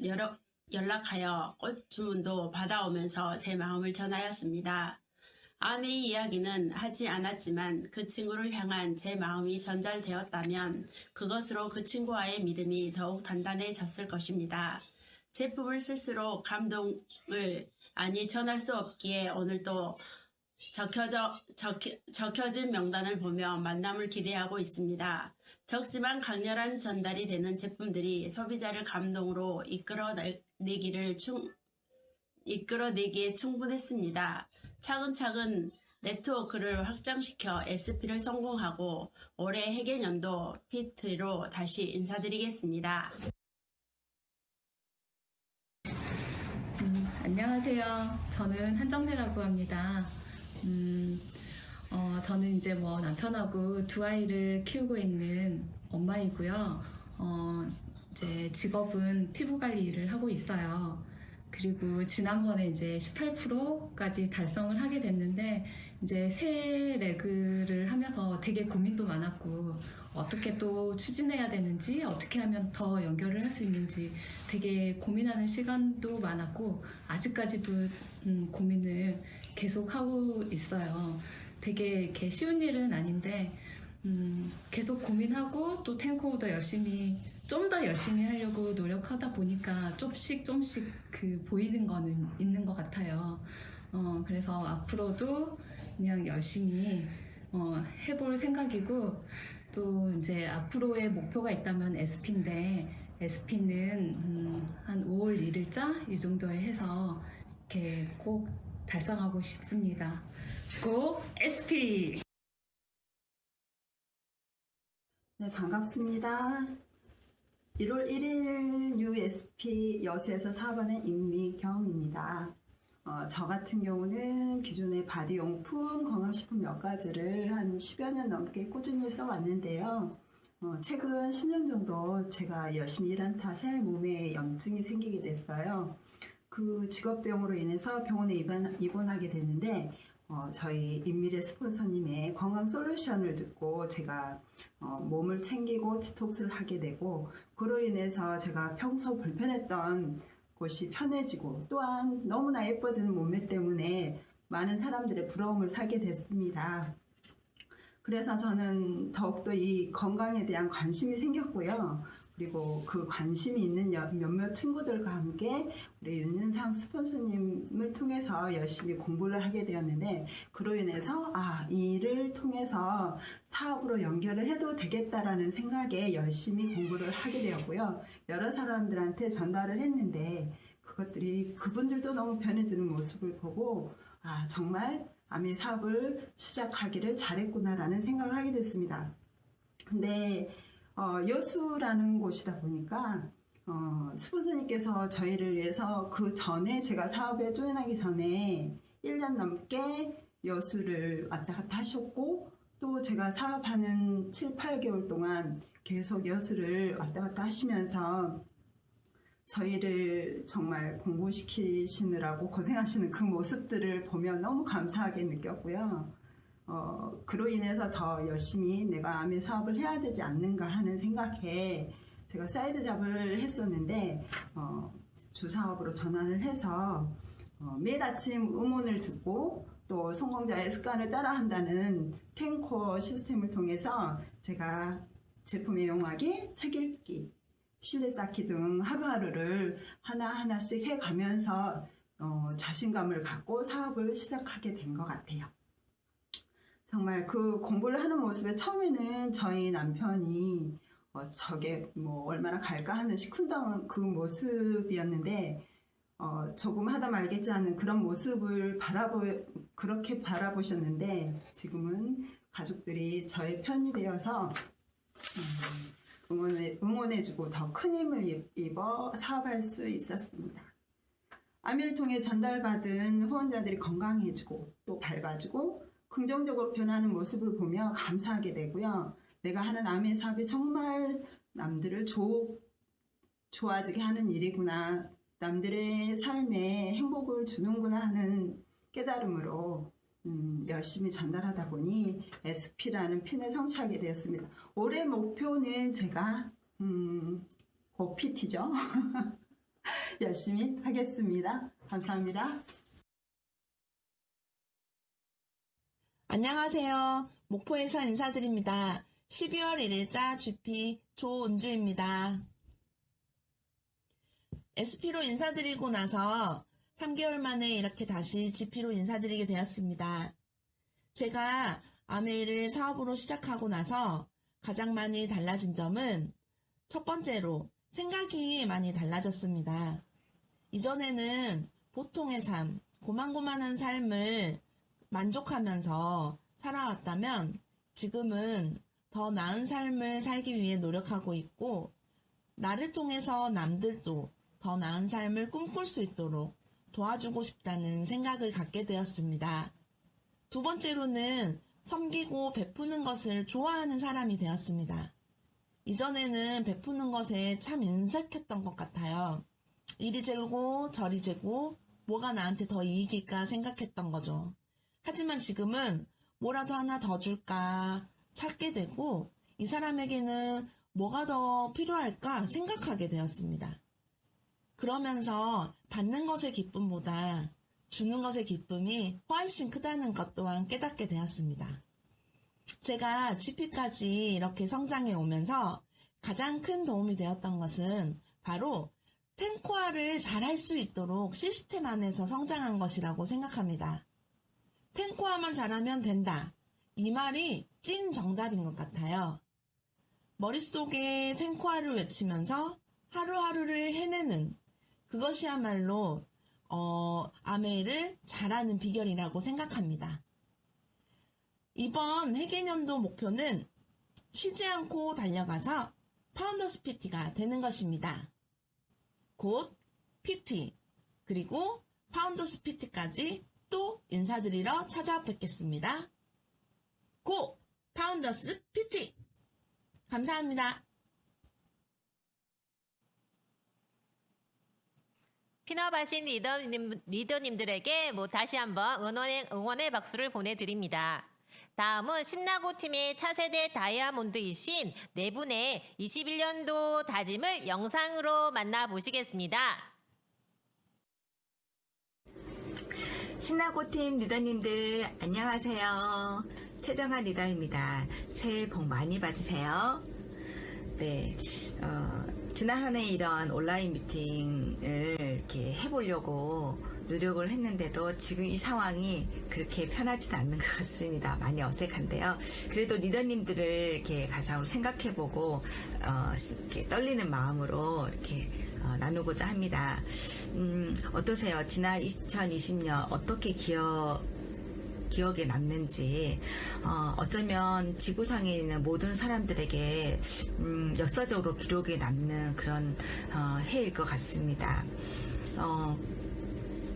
연락하여 꽃 주문도 받아오면서 제 마음을 전하였습니다. 아메이 이야기는 하지 않았지만 그 친구를 향한 제 마음이 전달되었다면 그것으로 그 친구와의 믿음이 더욱 단단해졌을 것입니다. 제품을 쓸수록 감동을 전할 수 없기에 오늘도 적혀진 명단을 보며 만남을 기대하고 있습니다. 적지만 강렬한 전달이 되는 제품들이 소비자를 감동으로 이끌어내기에 충분했습니다. 차근차근 네트워크를 확장시켜 SP를 성공하고 올해 회계연도 PT로 다시 인사드리겠습니다. 안녕하세요. 저는 한정래라고 합니다. 저는 이제 남편하고 두 아이를 키우고 있는 엄마이고요. 이제 직업은 피부 관리 일을 하고 있어요. 그리고 지난번에 이제 18%까지 달성을 하게 됐는데, 이제 새 레그를 하면서 되게 고민도 많았고, 어떻게 또 추진해야 되는지, 어떻게 하면 더 연결을 할 수 있는지 되게 고민하는 시간도 많았고, 아직까지도 고민을 계속 하고 있어요. 되게 이렇게 쉬운 일은 아닌데, 계속 고민하고 또 탱코도 좀 더 열심히 하려고 노력하다 보니까 조금씩 보이는 거는 있는 것 같아요. 그래서 앞으로도 그냥 열심히 해볼 생각이고, 또 이제 앞으로의 목표가 있다면 SP인데, SP는 한 5월 1일자 이 정도에 해서 이렇게 꼭 달성하고 싶습니다. 고 SP! 네, 반갑습니다. 1월 1일 USP 여수에서 사업하는 임미경입니다. 저 같은 경우는 기존의 바디용품, 건강식품 몇 가지를 한 10여 년 넘게 꾸준히 써왔는데요. 최근 10년 정도 제가 열심히 일한 탓에 몸에 염증이 생기게 됐어요. 그 직업병으로 인해서 병원에 입원하게 됐는데, 저희 인미래 스폰서님의 건강 솔루션을 듣고 제가 몸을 챙기고 디톡스를 하게 되고, 그로 인해서 제가 평소 불편했던 곳이 편해지고, 또한 너무나 예뻐지는 몸매 때문에 많은 사람들의 부러움을 사게 됐습니다. 그래서 저는 더욱더 이 건강에 대한 관심이 생겼고요. 그리고 그 관심이 있는 몇몇 친구들과 함께 우리 윤윤상 스폰서님을 통해서 열심히 공부를 하게 되었는데, 그로 인해서 이 일을 통해서 사업으로 연결을 해도 되겠다라는 생각에 열심히 공부를 하게 되었고요. 여러 사람들한테 전달을 했는데 그분들도 너무 변해지는 모습을 보고 정말 아메 사업을 시작하기를 잘했구나라는 생각을 하게 됐습니다. 근데 여수라는 곳이다 보니까 스폰서님께서 저희를 위해서 그 전에 제가 사업에 조인하기 전에 1년 넘게 여수를 왔다 갔다 하셨고, 또 제가 사업하는 7, 8개월 동안 계속 여수를 왔다 갔다 하시면서 저희를 정말 공부시키시느라고 고생하시는 그 모습들을 보면 너무 감사하게 느꼈고요. 그로 인해서 더 열심히 내가 아메 사업을 해야 되지 않는가 하는 생각에 제가 사이드 잡을 했었는데, 주사업으로 전환을 해서 매일 아침 음원을 듣고 또 성공자의 습관을 따라한다는 탱코 시스템을 통해서 제가 제품 애용하기, 책 읽기, 실내 쌓기 등 하루하루를 하나하나씩 해가면서 자신감을 갖고 사업을 시작하게 된 것 같아요. 정말 그 공부를 하는 모습에 처음에는 저희 남편이 저게 뭐 얼마나 갈까 하는 시큰둥한 그 모습이었는데 조금 하다 말겠지 않은 그런 모습을 그렇게 바라보셨는데 지금은 가족들이 저의 편이 되어서 응원해주고 더 큰 힘을 입어 사업할 수 있었습니다. 아미를 통해 전달받은 후원자들이 건강해지고 또 밝아지고 긍정적으로 변하는 모습을 보며 감사하게 되고요. 내가 하는 아미 사업이 정말 남들을 좋아지게 하는 일이구나, 남들의 삶에 행복을 주는구나 하는 깨달음으로 열심히 전달하다 보니 SP라는 핀을 성취하게 되었습니다. 올해 목표는 제가 곧 PT죠. 열심히 하겠습니다. 감사합니다. 안녕하세요. 목포에서 인사드립니다. 12월 1일자 GP 조은주입니다. SP로 인사드리고 나서 3개월 만에 이렇게 다시 GP로 인사드리게 되었습니다. 제가 아메이를 사업으로 시작하고 나서 가장 많이 달라진 점은 첫 번째로 생각이 많이 달라졌습니다. 이전에는 보통의 삶, 고만고만한 삶을 만족하면서 살아왔다면 지금은 더 나은 삶을 살기 위해 노력하고 있고, 나를 통해서 남들도 더 나은 삶을 꿈꿀 수 있도록 도와주고 싶다는 생각을 갖게 되었습니다. 두 번째로는 섬기고 베푸는 것을 좋아하는 사람이 되었습니다. 이전에는 베푸는 것에 참 인색했던 것 같아요. 이리 재고 저리 재고 뭐가 나한테 더 이익일까 생각했던 거죠. 하지만 지금은 뭐라도 하나 더 줄까 찾게 되고, 이 사람에게는 뭐가 더 필요할까 생각하게 되었습니다. 그러면서 받는 것의 기쁨보다 주는 것의 기쁨이 훨씬 크다는 것 또한 깨닫게 되었습니다. 제가 GP까지 이렇게 성장해 오면서 가장 큰 도움이 되었던 것은 바로 탱코화를 잘할 수 있도록 시스템 안에서 성장한 것이라고 생각합니다. 탱코화만 잘하면 된다. 이 말이 찐 정답인 것 같아요. 머릿속에 탱코화를 외치면서 하루하루를 해내는 그것이야말로 아메이를 잘하는 비결이라고 생각합니다. 이번 회계년도 목표는 쉬지 않고 달려가서 파운더스 PT가 되는 것입니다. 곧 PT 그리고 파운더스 PT까지 또 인사드리러 찾아뵙겠습니다. 고! 파운더스 PT! 감사합니다. 핀업하신 리더님들에게 다시 한번 응원의 박수를 보내드립니다. 다음은 신나고 팀의 차세대 다이아몬드이신 네 분의 21년도 다짐을 영상으로 만나보시겠습니다. 신나고 팀 리더님들 안녕하세요. 최정아 리더입니다. 새해 복 많이 받으세요. 네, 지난 한 해 이런 온라인 미팅을 이렇게 해보려고 노력을 했는데도 지금 이 상황이 그렇게 편하지는 않는 것 같습니다. 많이 어색한데요. 그래도 리더님들을 이렇게 가상으로 생각해보고 이렇게 떨리는 마음으로 이렇게 나누고자 합니다. 어떠세요? 지난 2020년 어떻게 기억에 남는지, 어쩌면 지구상에 있는 모든 사람들에게 역사적으로 기록에 남는 그런 해일 것 같습니다.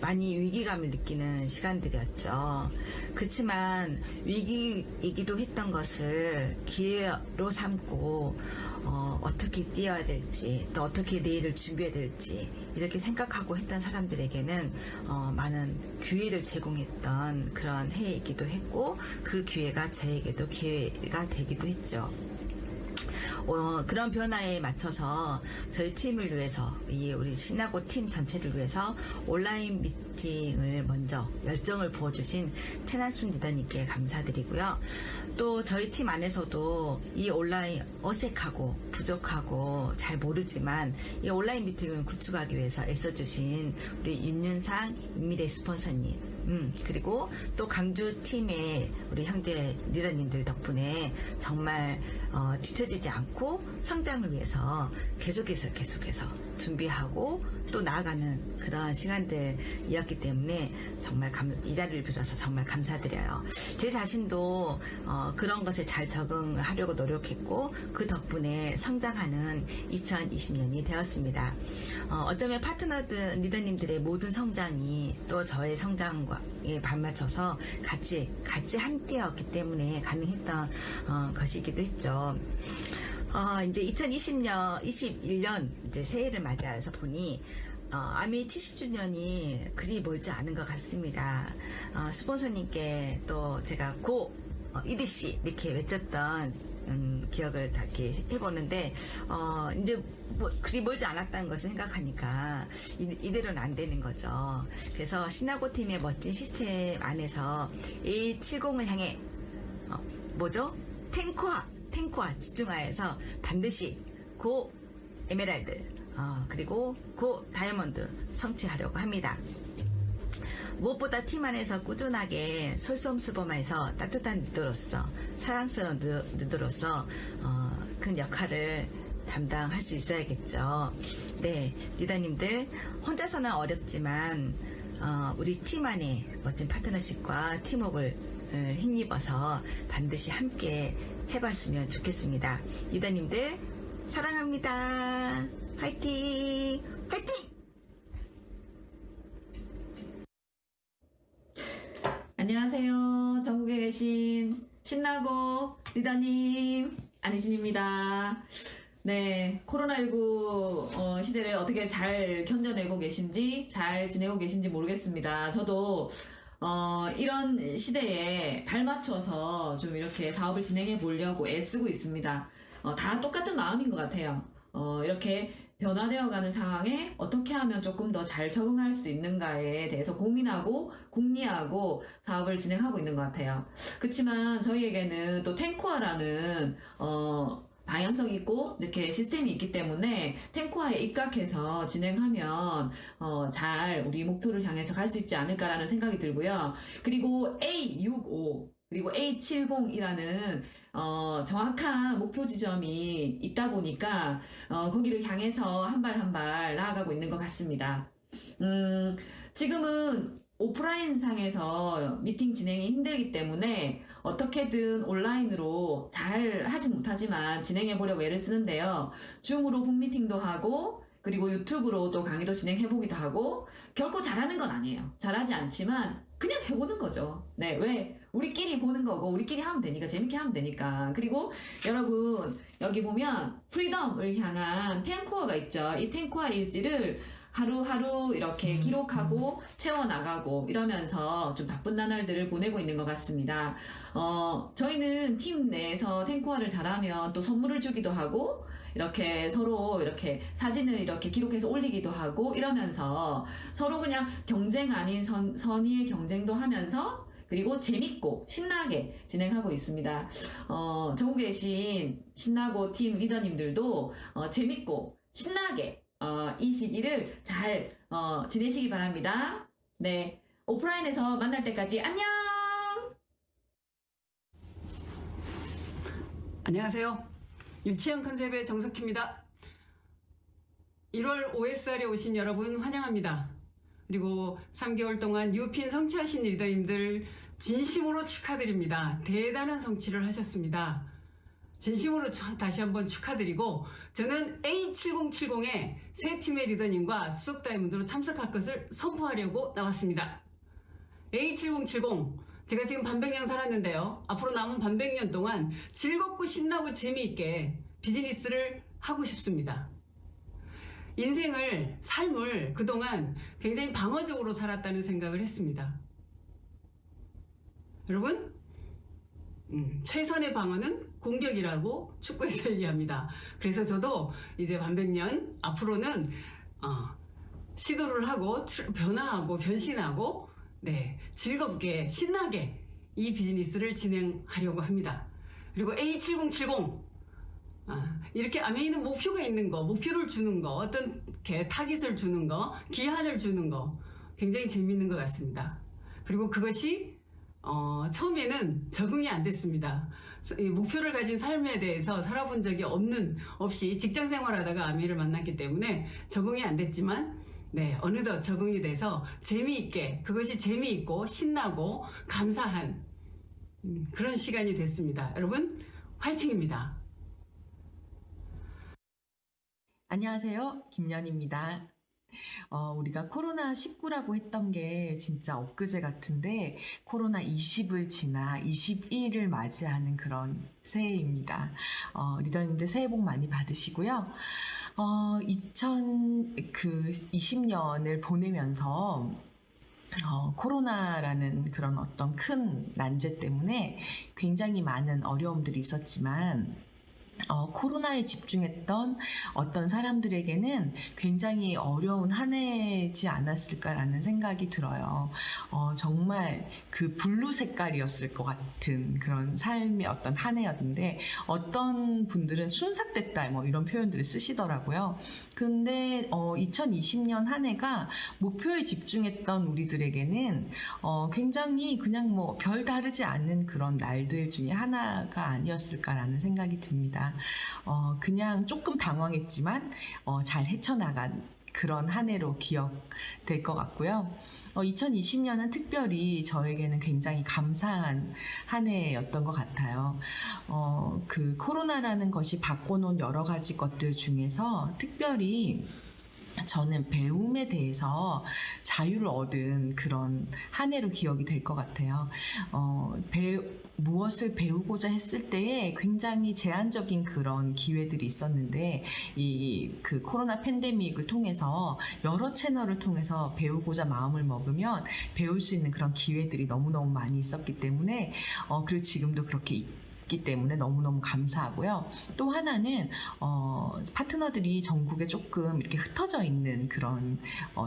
많이 위기감을 느끼는 시간들이었죠. 그렇지만 위기이기도 했던 것을 기회로 삼고 어떻게 뛰어야 될지, 또 어떻게 내일을 준비해야 될지 이렇게 생각하고 했던 사람들에게는 많은 기회를 제공했던 그런 해이기도 했고, 그 기회가 저에게도 기회가 되기도 했죠. 그런 변화에 맞춰서 저희 팀을 위해서, 우리 신나고 팀 전체를 위해서 온라인 미팅을 먼저 열정을 부어주신 태난순 리더님께 감사드리고요. 또 저희 팀 안에서도 이 온라인 어색하고 부족하고 잘 모르지만 이 온라인 미팅을 구축하기 위해서 애써주신 우리 윤윤상 인미래 스폰서님, 그리고 또 강주 팀의 우리 형제 리더님들 덕분에 정말 뒤처지지 않고 성장을 위해서 계속해서 준비하고 또 나아가는 그런 시간들이었기 때문에 정말 이 자리를 빌어서 정말 감사드려요. 제 자신도 그런 것에 잘 적응하려고 노력했고 그 덕분에 성장하는 2020년이 되었습니다. 어쩌면 파트너들 리더님들의 모든 성장이 또 저의 성장에 발맞춰서 같이 함께였기 때문에 가능했던 것이기도 했죠. 이제 21년 이제 새해를 맞이해서 보니 아메이 70주년이 그리 멀지 않은 것 같습니다. 스폰서님께 또 제가 EDC 이렇게 외쳤던 기억을 다 이렇게 해보는데 이제 그리 멀지 않았다는 것을 생각하니까 이대로는 안 되는 거죠. 그래서 신나고 팀의 멋진 시스템 안에서 A70을 향해 탱크화 집중하여서 반드시 고 에메랄드 그리고 고 다이아몬드 성취하려고 합니다. 무엇보다 팀 안에서 꾸준하게 솔선수범해서 따뜻한 리더로서 사랑스러운 리더로서 큰 역할을 담당할 수 있어야겠죠. 네, 리더님들 혼자서는 어렵지만 우리 팀 안에 멋진 파트너십과 팀워크를 힘입어서 반드시 함께 해봤으면 좋겠습니다. 리더님들 사랑합니다. 화이팅! 화이팅! 안녕하세요. 전국에 계신 신나고 리더님 안희진입니다. 네, 코로나19 시대를 어떻게 잘 견뎌내고 계신지, 잘 지내고 계신지 모르겠습니다. 저도 이런 시대에 발맞춰서 좀 이렇게 사업을 진행해 보려고 애쓰고 있습니다. 다 똑같은 마음인 것 같아요. 이렇게 변화되어가는 상황에 어떻게 하면 조금 더 잘 적응할 수 있는가에 대해서 고민하고 궁리하고 사업을 진행하고 있는 것 같아요. 그렇지만 저희에게는 또 탱크화라는 방향성이 있고 이렇게 시스템이 있기 때문에 탱크화에 입각해서 진행하면 잘 우리 목표를 향해서 갈 수 있지 않을까라는 생각이 들고요. 그리고 A65 그리고 A70이라는 정확한 목표 지점이 있다 보니까 거기를 향해서 한 발 한 발 나아가고 있는 것 같습니다. 지금은 오프라인 상에서 미팅 진행이 힘들기 때문에 어떻게든 온라인으로 잘 하진 못하지만 진행해 보려고 애를 쓰는데요. 줌으로 붐미팅도 하고 그리고 유튜브로 또 강의도 진행해 보기도 하고 결코 잘하는 건 아니에요. 잘하지 않지만 그냥 해보는 거죠. 네, 왜? 우리끼리 보는 거고 우리끼리 하면 되니까 재밌게 하면 되니까. 그리고 여러분 여기 보면 프리덤을 향한 탱크화가 있죠. 이 탱크화 일지를 하루하루 이렇게 기록하고 채워나가고 이러면서 좀 바쁜 나날들을 보내고 있는 것 같습니다. 저희는 팀 내에서 탱크화를 잘하면 또 선물을 주기도 하고 이렇게 서로 이렇게 사진을 이렇게 기록해서 올리기도 하고 이러면서 서로 그냥 경쟁 아닌 선의의 경쟁도 하면서 그리고 재밌고 신나게 진행하고 있습니다. 전국에 계신 신나고 팀 리더님들도 재밌고 신나게 이 시기를 잘 지내시기 바랍니다. 네, 오프라인에서 만날 때까지 안녕! 안녕하세요. 유치원 컨셉의 정석희입니다. 1월 OSR에 오신 여러분 환영합니다. 그리고 3개월 동안 뉴핀 성취하신 리더님들 진심으로 축하드립니다. 대단한 성취를 하셨습니다. 진심으로 다시 한번 축하드리고 저는 A7070의 새 팀의 리더님과 수석 다이아몬드로 참석할 것을 선포하려고 나왔습니다. A7070 제가 지금 반백년 살았는데요. 앞으로 남은 반백년 동안 즐겁고 신나고 재미있게 비즈니스를 하고 싶습니다. 삶을 그동안 굉장히 방어적으로 살았다는 생각을 했습니다. 여러분, 최선의 방어는 공격이라고 축구에서 얘기합니다. 그래서 저도 이제 반백년 앞으로는 시도를 하고 변화하고 변신하고 네, 즐겁게 신나게 이 비즈니스를 진행하려고 합니다. 그리고 A7070 이렇게 아메이는 목표가 있는 거, 목표를 주는 거, 어떤 타깃을 주는 거, 기한을 주는 거 굉장히 재밌는 것 같습니다. 그리고 그것이 처음에는 적응이 안 됐습니다. 이 목표를 가진 삶에 대해서 살아본 적이 없이 직장 생활하다가 아미를 만났기 때문에 적응이 안 됐지만 네, 어느덧 적응이 돼서 그것이 재미있고 신나고 감사한 그런 시간이 됐습니다. 여러분 화이팅입니다. 안녕하세요. 김연입니다. 우리가 코로나19라고 했던 게 진짜 엊그제 같은데 코로나 20을 지나 21을 맞이하는 그런 새해입니다. 리더님들 새해 복 많이 받으시고요. 2020년을 보내면서 코로나라는 그런 어떤 큰 난제 때문에 굉장히 많은 어려움들이 있었지만 코로나에 집중했던 어떤 사람들에게는 굉장히 어려운 한 해지 않았을까라는 생각이 들어요. 정말 그 블루 색깔이었을 것 같은 그런 삶의 어떤 한 해였는데 어떤 분들은 순삭됐다 뭐 이런 표현들을 쓰시더라고요. 근데 2020년 한 해가 목표에 집중했던 우리들에게는 굉장히 그냥 뭐 별 다르지 않는 그런 날들 중에 하나가 아니었을까라는 생각이 듭니다. 그냥 조금 당황했지만 잘 헤쳐나간 그런 한 해로 기억될 것 같고요. 2020년은 특별히 저에게는 굉장히 감사한 한 해였던 것 같아요. 그 코로나라는 것이 바꿔놓은 여러 가지 것들 중에서 특별히 저는 배움에 대해서 자유를 얻은 그런 한 해로 기억이 될 것 같아요. 무엇을 배우고자 했을 때에 굉장히 제한적인 그런 기회들이 있었는데 그 코로나 팬데믹을 통해서 여러 채널을 통해서 배우고자 마음을 먹으면 배울 수 있는 그런 기회들이 너무너무 많이 있었기 때문에 그리고 지금도 그렇게 있기 때문에 너무너무 감사하고요. 또 하나는 파트너들이 전국에 조금 이렇게 흩어져 있는 그런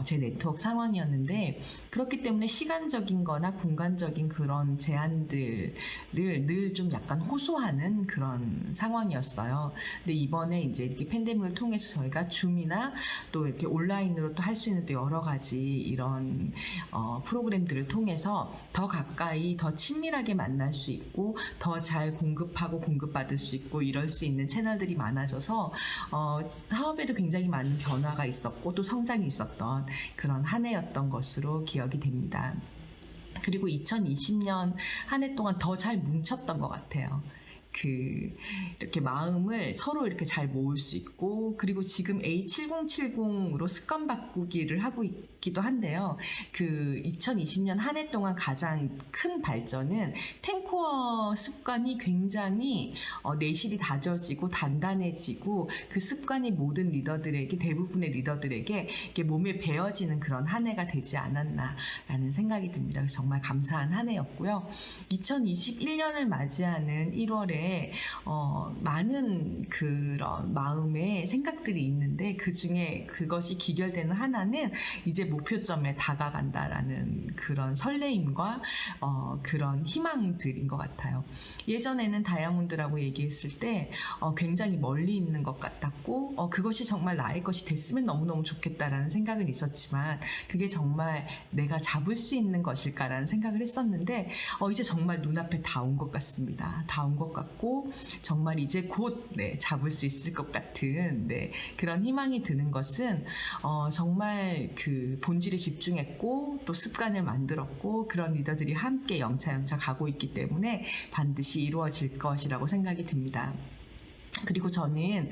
제 네트워크 상황이었는데 그렇기 때문에 시간적인 거나 공간적인 그런 제한들을 늘 좀 약간 호소하는 그런 상황이었어요. 근데 이번에 이제 이렇게 팬데믹을 통해서 저희가 줌이나 또 이렇게 온라인으로 또 할 수 있는 또 여러 가지 이런 프로그램들을 통해서 더 가까이 더 친밀하게 만날 수 있고 더 잘 공급하고 공급받을 수 있고 이럴 수 있는 채널들이 많아져서 사업에도 굉장히 많은 변화가 있었고 또 성장이 있었던 그런 한 해였던 것으로 기억이 됩니다. 그리고 2020년 한 해 동안 더 잘 뭉쳤던 것 같아요. 이렇게 마음을 서로 이렇게 잘 모을 수 있고, 그리고 지금 A7070으로 습관 바꾸기를 하고 있기도 한데요. 2020년 한 해 동안 가장 큰 발전은 탱코어 습관이 굉장히 내실이 다져지고 단단해지고 그 습관이 모든 리더들에게, 대부분의 리더들에게 이렇게 몸에 배어지는 그런 한 해가 되지 않았나라는 생각이 듭니다. 그래서 정말 감사한 한 해였고요. 2021년을 맞이하는 1월에 많은 그런 마음의 생각들이 있는데 그 중에 그것이 기결되는 하나는 이제 목표점에 다가간다라는 그런 설레임과 그런 희망들인 것 같아요. 예전에는 다이아몬드라고 얘기했을 때 굉장히 멀리 있는 것 같았고 그것이 정말 나의 것이 됐으면 너무너무 좋겠다라는 생각은 있었지만 그게 정말 내가 잡을 수 있는 것일까라는 생각을 했었는데 이제 정말 눈앞에 다 온 것 같습니다. 다 온 것 같고 정말 이제 곧 잡을 수 있을 것 같은 그런 희망이 드는 것은 정말 그 본질에 집중했고 또 습관을 만들었고 그런 리더들이 함께 영차영차 가고 있기 때문에 반드시 이루어질 것이라고 생각이 듭니다. 그리고 저는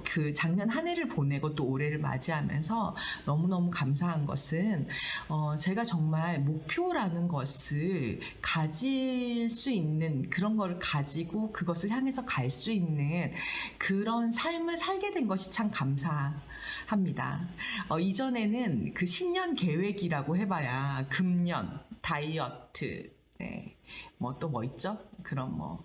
그 작년 한 해를 보내고 또 올해를 맞이하면서 너무너무 감사한 것은 제가 정말 목표라는 것을 가질 수 있는 그런 걸 가지고 그것을 향해서 갈 수 있는 그런 삶을 살게 된 것이 참 감사합니다. 이전에는 그 신년 계획이라고 해봐야 금년, 다이어트, 뭐 또 뭐 있죠? 그런 뭐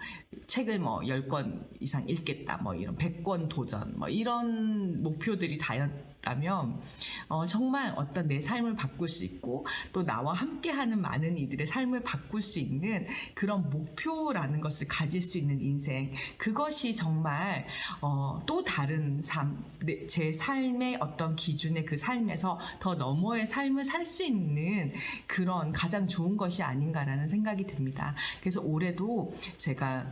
책을 뭐 10권 이상 읽겠다, 뭐 이런 100권 도전, 뭐 이런 목표들이 다였다면 정말 어떤 내 삶을 바꿀 수 있고 또 나와 함께하는 많은 이들의 삶을 바꿀 수 있는 그런 목표라는 것을 가질 수 있는 인생, 그것이 정말 또 다른 삶, 제 삶의 어떤 기준의 그 삶에서 더 너머의 삶을 살 수 있는 그런 가장 좋은 것이 아닌가라는 생각이 듭니다. 그래서 올해도 제가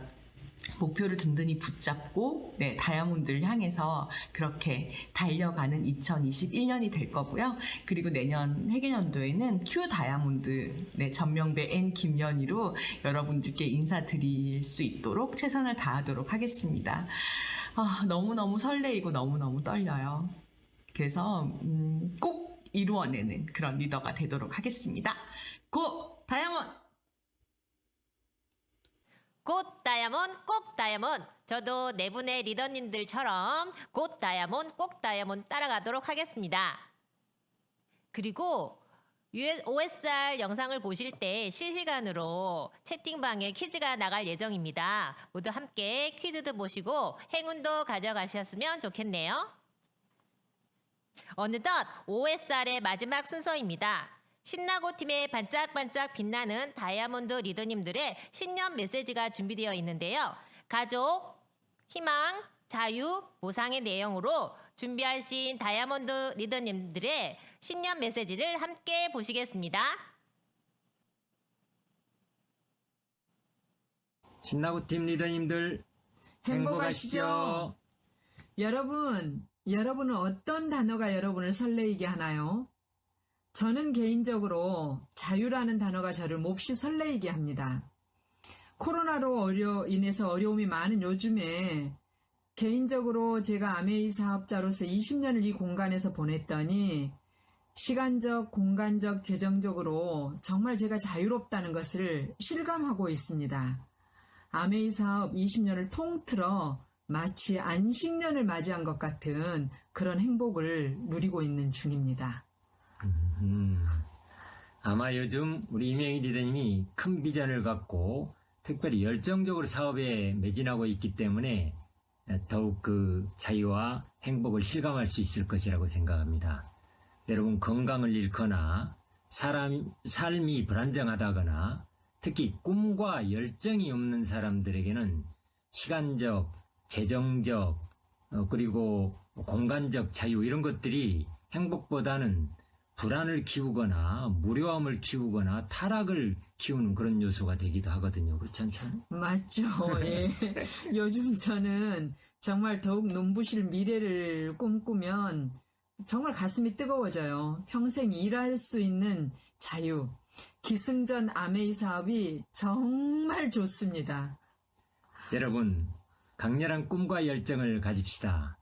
목표를 든든히 붙잡고 다이아몬드를 향해서 그렇게 달려가는 2021년이 될 거고요. 그리고 내년 회계연도에는 Q 다이아몬드 전명배 N 김연희로 여러분들께 인사드릴 수 있도록 최선을 다하도록 하겠습니다. 너무너무 설레이고 너무너무 떨려요. 그래서 꼭 이루어내는 그런 리더가 되도록 하겠습니다. 고 다이아몬드! 곧 다이아몬드, 꼭 다이아몬드. 저도 네 분의 리더님들처럼 곧 다이아몬드, 꼭 다이아몬드 따라가도록 하겠습니다. 그리고 OSR 영상을 보실 때 실시간으로 채팅방에 퀴즈가 나갈 예정입니다. 모두 함께 퀴즈도 보시고 행운도 가져가셨으면 좋겠네요. 어느덧 OSR의 마지막 순서입니다. 신나고 팀의 반짝반짝 빛나는 다이아몬드 리더님들의 신년 메시지가 준비되어 있는데요. 가족, 희망, 자유, 보상의 내용으로 준비하신 다이아몬드 리더님들의 신년 메시지를 함께 보시겠습니다. 신나고 팀 리더님들 행복하시죠? 여러분은 어떤 단어가 여러분을 설레이게 하나요? 저는 개인적으로 자유라는 단어가 저를 몹시 설레이게 합니다. 코로나로 인해서 어려움이 많은 요즘에 개인적으로 제가 아메이 사업자로서 20년을 이 공간에서 보냈더니 시간적, 공간적, 재정적으로 정말 제가 자유롭다는 것을 실감하고 있습니다. 아메이 사업 20년을 통틀어 마치 안식년을 맞이한 것 같은 그런 행복을 누리고 있는 중입니다. 아마 요즘 우리 이명희 리더님이 큰 비전을 갖고 특별히 열정적으로 사업에 매진하고 있기 때문에 더욱 그 자유와 행복을 실감할 수 있을 것이라고 생각합니다. 여러분 건강을 잃거나 삶이 불안정하다거나 특히 꿈과 열정이 없는 사람들에게는 시간적, 재정적, 그리고 공간적 자유 이런 것들이 행복보다는 불안을 키우거나 무료함을 키우거나 타락을 키우는 그런 요소가 되기도 하거든요. 그렇지 않잖아요? 맞죠. 예. 요즘 저는 정말 더욱 눈부실 미래를 꿈꾸면 정말 가슴이 뜨거워져요. 평생 일할 수 있는 자유. 기승전 아메이 사업이 정말 좋습니다. 여러분, 강렬한 꿈과 열정을 가집시다.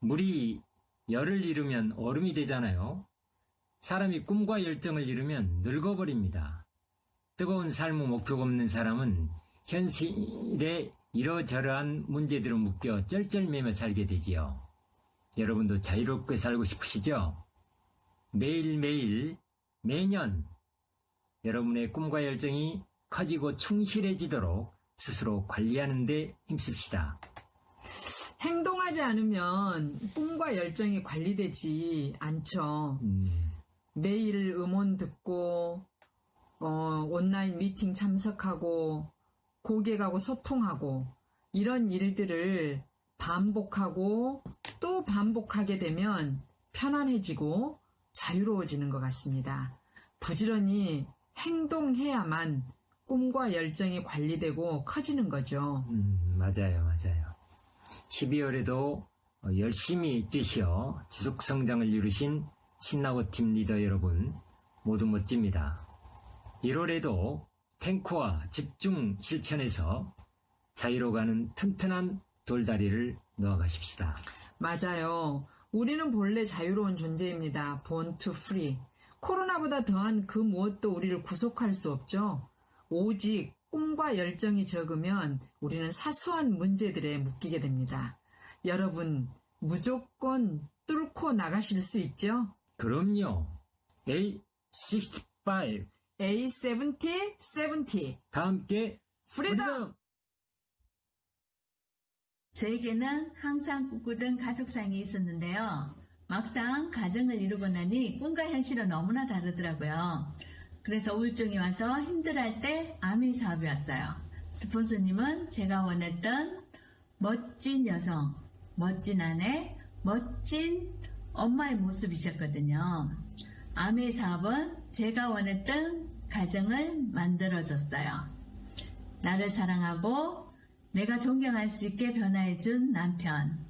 물이 열을 잃으면 얼음이 되잖아요. 사람이 꿈과 열정을 잃으면 늙어버립니다. 뜨거운 삶의 목표가 없는 사람은 현실에 이러저러한 문제들을 묶여 쩔쩔매며 살게 되지요. 여러분도 자유롭게 살고 싶으시죠? 매일매일, 매년 여러분의 꿈과 열정이 커지고 충실해지도록 스스로 관리하는 데 힘씁시다. 행동하지 않으면 꿈과 열정이 관리되지 않죠. 매일 음원 듣고 온라인 미팅 참석하고 고객하고 소통하고 이런 일들을 반복하고 또 반복하게 되면 편안해지고 자유로워지는 것 같습니다. 부지런히 행동해야만 꿈과 열정이 관리되고 커지는 거죠. 맞아요. 12월에도 열심히 뛰셔 지속성장을 이루신 신나고 팀 리더 여러분 모두 멋집니다. 1월에도 탱크와 집중 실천에서 자유로 가는 튼튼한 돌다리를 놓아가십시다. 맞아요. 우리는 본래 자유로운 존재입니다. Born to free. 코로나보다 더한 그 무엇도 우리를 구속할 수 없죠. 오직 꿈과 열정이 적으면 우리는 사소한 문제들에 묶이게 됩니다. 여러분, 무조건 뚫고 나가실 수 있죠? 그럼요. A65 A7070 다 함께 프리덤! 저에게는 항상 꿈꾸던 가족상이 있었는데요. 막상 가정을 이루고 나니 꿈과 현실은 너무나 다르더라고요. 그래서 우울증이 와서 힘들어할 때 아미 사업이 왔어요. 스폰서님은 제가 원했던 멋진 여성, 멋진 아내, 멋진 엄마의 모습이셨거든요. 아미 사업은 제가 원했던 가정을 만들어줬어요. 나를 사랑하고 내가 존경할 수 있게 변화해준 남편,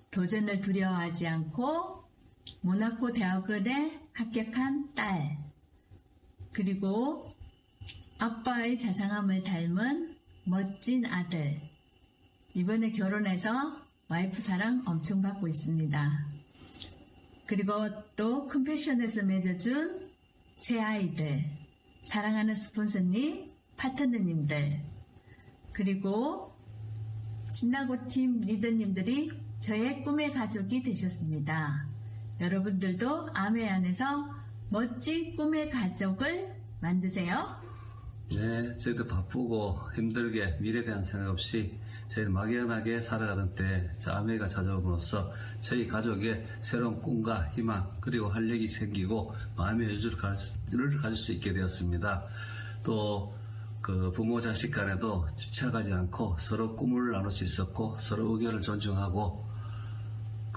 도전을 두려워하지 않고 모나코 대학원에 합격한 딸, 그리고 아빠의 자상함을 닮은 멋진 아들. 이번에 결혼해서 와이프 사랑 엄청 받고 있습니다. 그리고 또 컴패션에서 맺어준 새 아이들, 사랑하는 스폰서님, 파트너님들, 그리고 신나고 팀 리더님들이 저의 꿈의 가족이 되셨습니다. 여러분들도 아메 안에서 멋진 꿈의 가족을 만드세요. 네, 저희도 바쁘고 힘들게 미래에 대한 생각 없이 저희 막연하게 살아가던 때 아메가 찾아옴으로써 저희 가족의 새로운 꿈과 희망 그리고 활력이 생기고 마음의 여유를 가질 수 있게 되었습니다. 또 그 부모 자식 간에도 집착하지 않고 서로 꿈을 나눌 수 있었고 서로 의견을 존중하고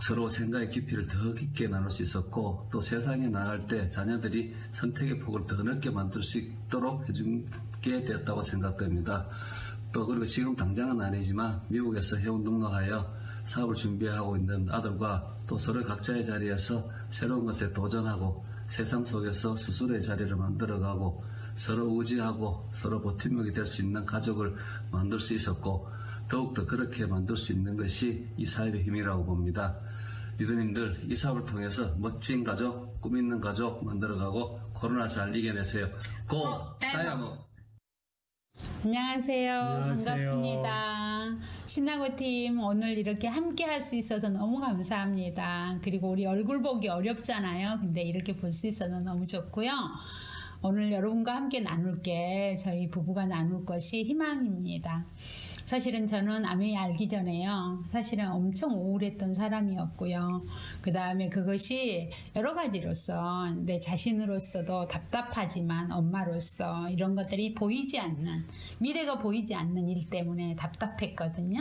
서로 생각의 깊이를 더 깊게 나눌 수 있었고 또 세상에 나갈 때 자녀들이 선택의 폭을 더 넓게 만들 수 있도록 해주게 되었다고 생각됩니다. 또 그리고 지금 당장은 아니지만 미국에서 회원 등록하여 사업을 준비하고 있는 아들과 또 서로 각자의 자리에서 새로운 것에 도전하고 세상 속에서 스스로의 자리를 만들어가고 서로 의지하고 서로 버팀목이 될 수 있는 가족을 만들 수 있었고 더욱더 그렇게 만들 수 있는 것이 이 사업의 힘이라고 봅니다. 리더님들 이 사업을 통해서 멋진 가족, 꿈 있는 가족 만들어가고 코로나 잘 이겨내세요. 고! 다이아몬드! 안녕하세요. 반갑습니다. 신나고팀 오늘 이렇게 함께 할 수 있어서 너무 감사합니다. 그리고 우리 얼굴 보기 어렵잖아요. 근데 이렇게 볼 수 있어서 너무 좋고요. 오늘 여러분과 함께 나눌 게 저희 부부가 나눌 것이 희망입니다. 사실은 저는 아메이 알기 전에요. 사실은 엄청 우울했던 사람이었고요. 그 다음에 그것이 여러 가지로서 내 자신으로서도 답답하지만 엄마로서 이런 것들이 보이지 않는, 미래가 보이지 않는 일 때문에 답답했거든요.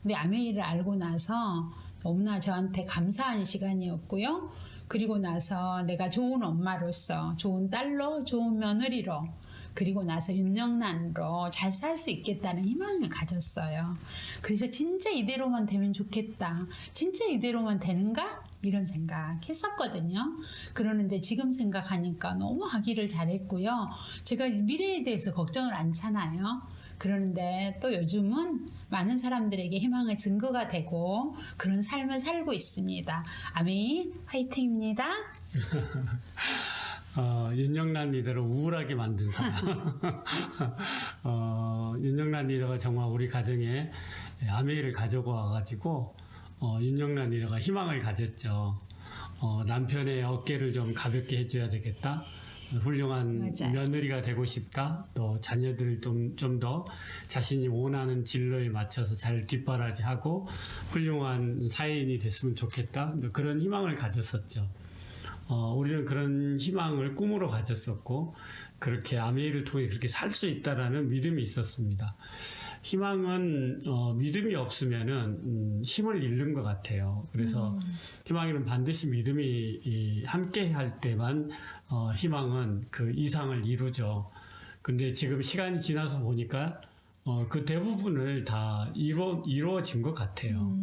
근데 아메이를 알고 나서 너무나 저한테 감사한 시간이었고요. 그리고 나서 내가 좋은 엄마로서, 좋은 딸로, 좋은 며느리로, 그리고 나서 윤영란으로 잘 살 수 있겠다는 희망을 가졌어요. 그래서 진짜 이대로만 되면 좋겠다. 진짜 이대로만 되는가? 이런 생각했었거든요. 그러는데 지금 생각하니까 너무 하기를 잘했고요. 제가 미래에 대해서 걱정을 않잖아요. 그러는데 또 요즘은 많은 사람들에게 희망의 증거가 되고 그런 삶을 살고 있습니다. 아멘, 화이팅입니다. 윤영란 리더를 우울하게 만든 사람. 윤영란 리더가 정말 우리 가정에 아메이를 가지고 와가지고 윤영란 리더가 희망을 가졌죠. 남편의 어깨를 좀 가볍게 해줘야 되겠다. 훌륭한 맞아요. 며느리가 되고 싶다. 또 자녀들을 좀 더 자신이 원하는 진로에 맞춰서 잘 뒷바라지하고 훌륭한 사회인이 됐으면 좋겠다. 그런 희망을 가졌었죠. 우리는 그런 희망을 꿈으로 가졌었고 그렇게 아메이를 통해 그렇게 살 수 있다라는 믿음이 있었습니다. 희망은 믿음이 없으면은 힘을 잃는 것 같아요. 그래서 희망에는 반드시 믿음이 함께 할 때만 희망은 그 이상을 이루죠. 근데 지금 시간이 지나서 보니까 그 대부분을 다 이루어진 것 같아요.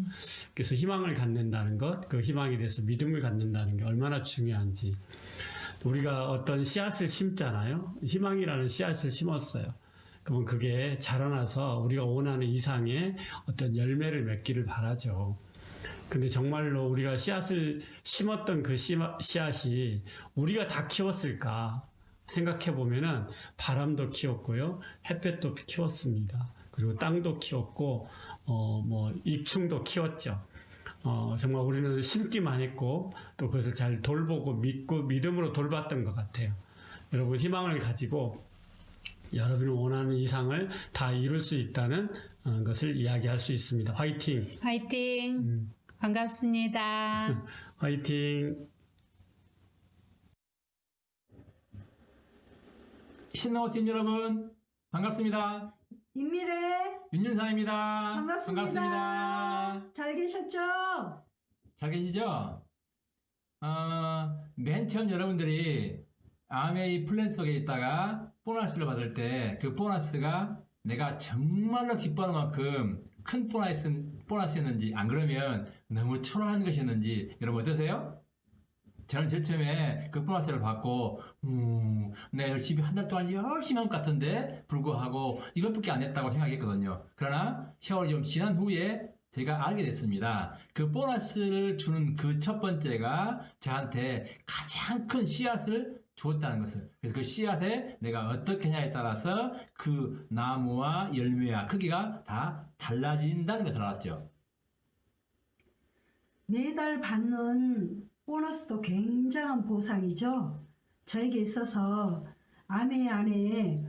그래서 희망을 갖는다는 것, 그 희망에 대해서 믿음을 갖는다는 게 얼마나 중요한지. 우리가 어떤 씨앗을 심잖아요. 희망이라는 씨앗을 심었어요. 그러면 그게 자라나서 우리가 원하는 이상의 어떤 열매를 맺기를 바라죠. 근데 정말로 우리가 씨앗을 심었던 그 씨앗이 우리가 다 키웠을까 생각해 보면은 바람도 키웠고요, 햇볕도 키웠습니다. 그리고 땅도 키웠고, 익충도 키웠죠. 정말 우리는 심기만 했고 또 그것을 잘 돌보고 믿고 믿음으로 돌봤던 것 같아요. 여러분 희망을 가지고 여러분이 원하는 이상을 다 이룰 수 있다는 것을 이야기할 수 있습니다. 화이팅! 화이팅! 반갑습니다. 화이팅! 신나고팀 여러분 반갑습니다. 임미래 윤윤상입니다. 반갑습니다. 잘 계셨죠? 잘 계시죠? 맨 처음 여러분들이 아메이 플랜 속에 있다가 보너스를 받을 때 그 보너스가 내가 정말로 기뻐하는 만큼 큰 보너스였는지 안 그러면 너무 초라한 것이었는지 여러분 어떠세요? 저는 제일 처음에 그 보너스를 받고 내가 열심히 한 달 동안 열심히 한 것 같은데 불구하고 이것밖에 안 했다고 생각했거든요. 그러나 세월이 좀 지난 후에 제가 알게 됐습니다. 그 보너스를 주는 그 첫 번째가 저한테 가장 큰 씨앗을 주었다는 것을. 그래서 그 씨앗에 내가 어떻게 하냐에 따라서 그 나무와 열매와 크기가 다 달라진다는 것을 알았죠. 매달 받는 보너스도 굉장한 보상이죠. 저에게 있어서 아메 안에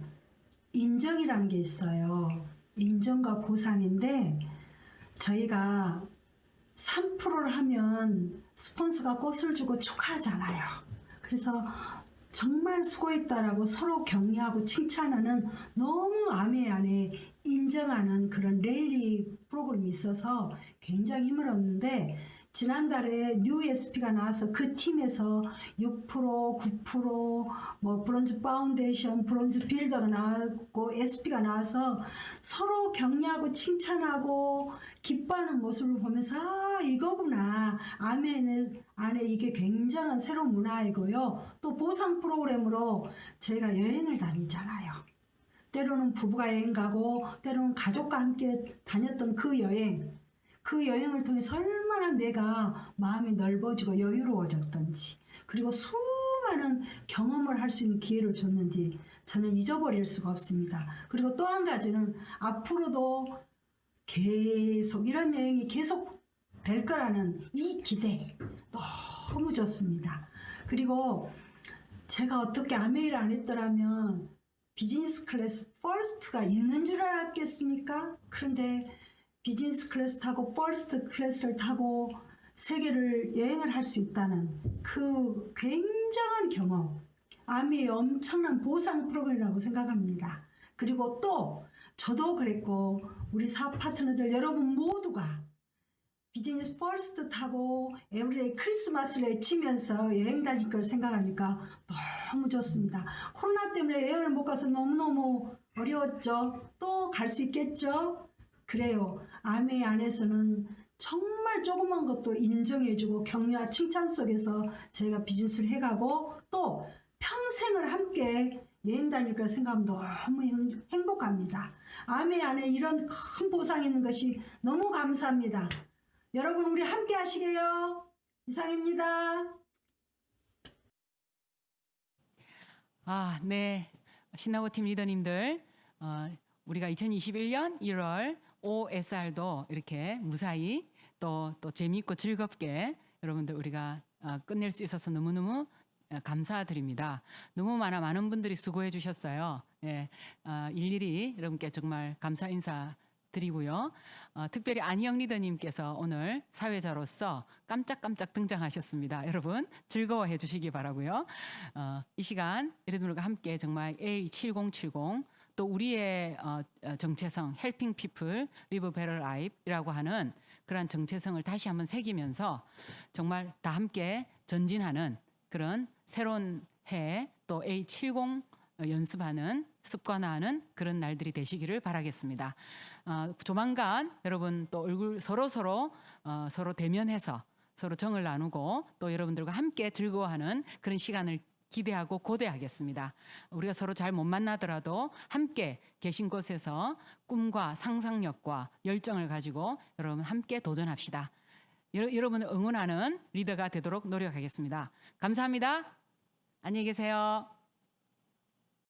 인정이라는 게 있어요. 인정과 보상인데 저희가 3%를 하면 스폰서가 꽃을 주고 축하하잖아요. 그래서 정말 수고했다라고 서로 격려하고 칭찬하는 너무 아메 안에 인정하는 그런 랠리 프로그램이 있어서 굉장히 힘을 얻는데 지난달에 뉴 SP가 나와서 그 팀에서 6%, 9%, 뭐 브론즈 파운데이션, 브론즈 빌더가 나왔고 SP가 나와서 서로 격려하고 칭찬하고 기뻐하는 모습을 보면서 아 이거구나. 아멘 안에 이게 굉장한 새로운 문화이고요. 또 보상 프로그램으로 저희가 여행을 다니잖아요. 때로는 부부가 여행 가고 때로는 가족과 함께 다녔던 그 여행을 통해서 얼마나 내가 마음이 넓어지고 여유로워졌던지 그리고 수많은 경험을 할 수 있는 기회를 줬는지 저는 잊어버릴 수가 없습니다. 그리고 또 한 가지는 앞으로도 계속 이런 여행이 계속 될 거라는 이 기대 너무 좋습니다. 그리고 제가 어떻게 아메이를 안 했더라면 비즈니스 클래스 퍼스트가 있는 줄 알았겠습니까? 그런데 비즈니스 클래스 타고 퍼스트 클래스를 타고 세계를 여행을 할 수 있다는 그 굉장한 경험, 아미의 엄청난 보상 프로그램이라고 생각합니다. 그리고 또 저도 그랬고 우리 사업 파트너들 여러분 모두가 비즈니스 퍼스트 타고 에브리데이 크리스마스를 외치면서 여행 다닐 걸 생각하니까 너무 좋습니다. 코로나 때문에 여행을 못 가서 너무너무 어려웠죠. 또 갈 수 있겠죠? 그래요. 아메 안에서는 정말 조그만 것도 인정해주고 격려와 칭찬 속에서 저희가 비즈니스를 해가고 또 평생을 함께 여행 다닐 걸 생각하면 너무 행복합니다. 아메 안에 이런 큰 보상이 있는 것이 너무 감사합니다. 여러분 우리 함께 하시게요. 이상입니다. 네. 신나고 팀 리더님들 우리가 2021년 1월 OSR도 이렇게 무사히 또 재미있고 즐겁게 여러분들 우리가 끝낼 수 있어서 너무너무 감사드립니다. 너무 많은 분들이 수고해 주셨어요. 예, 일일이 여러분께 정말 감사 인사 드리고요. 특별히 안희영 리더님께서 오늘 사회자로서 깜짝깜짝 등장하셨습니다. 여러분 즐거워해 주시기 바라고요. 이 시간 여러분들과 함께 정말 A7070 또 우리의 정체성 헬핑 피플 리브 베러 라이프라고 하는 그러한 정체성을 다시 한번 새기면서 정말 다 함께 전진하는 그런 새로운 해 또 A70 연습하는 습관화하는 그런 날들이 되시기를 바라겠습니다. 조만간 여러분 또 얼굴 서로 대면해서 서로 정을 나누고 또 여러분들과 함께 즐거워하는 그런 시간을 기대하고 고대하겠습니다. 우리가 서로 잘 못 만나더라도 함께 계신 곳에서 꿈과 상상력과 열정을 가지고 여러분 함께 도전합시다. 여러분을 응원하는 리더가 되도록 노력하겠습니다. 감사합니다. 안녕히 계세요.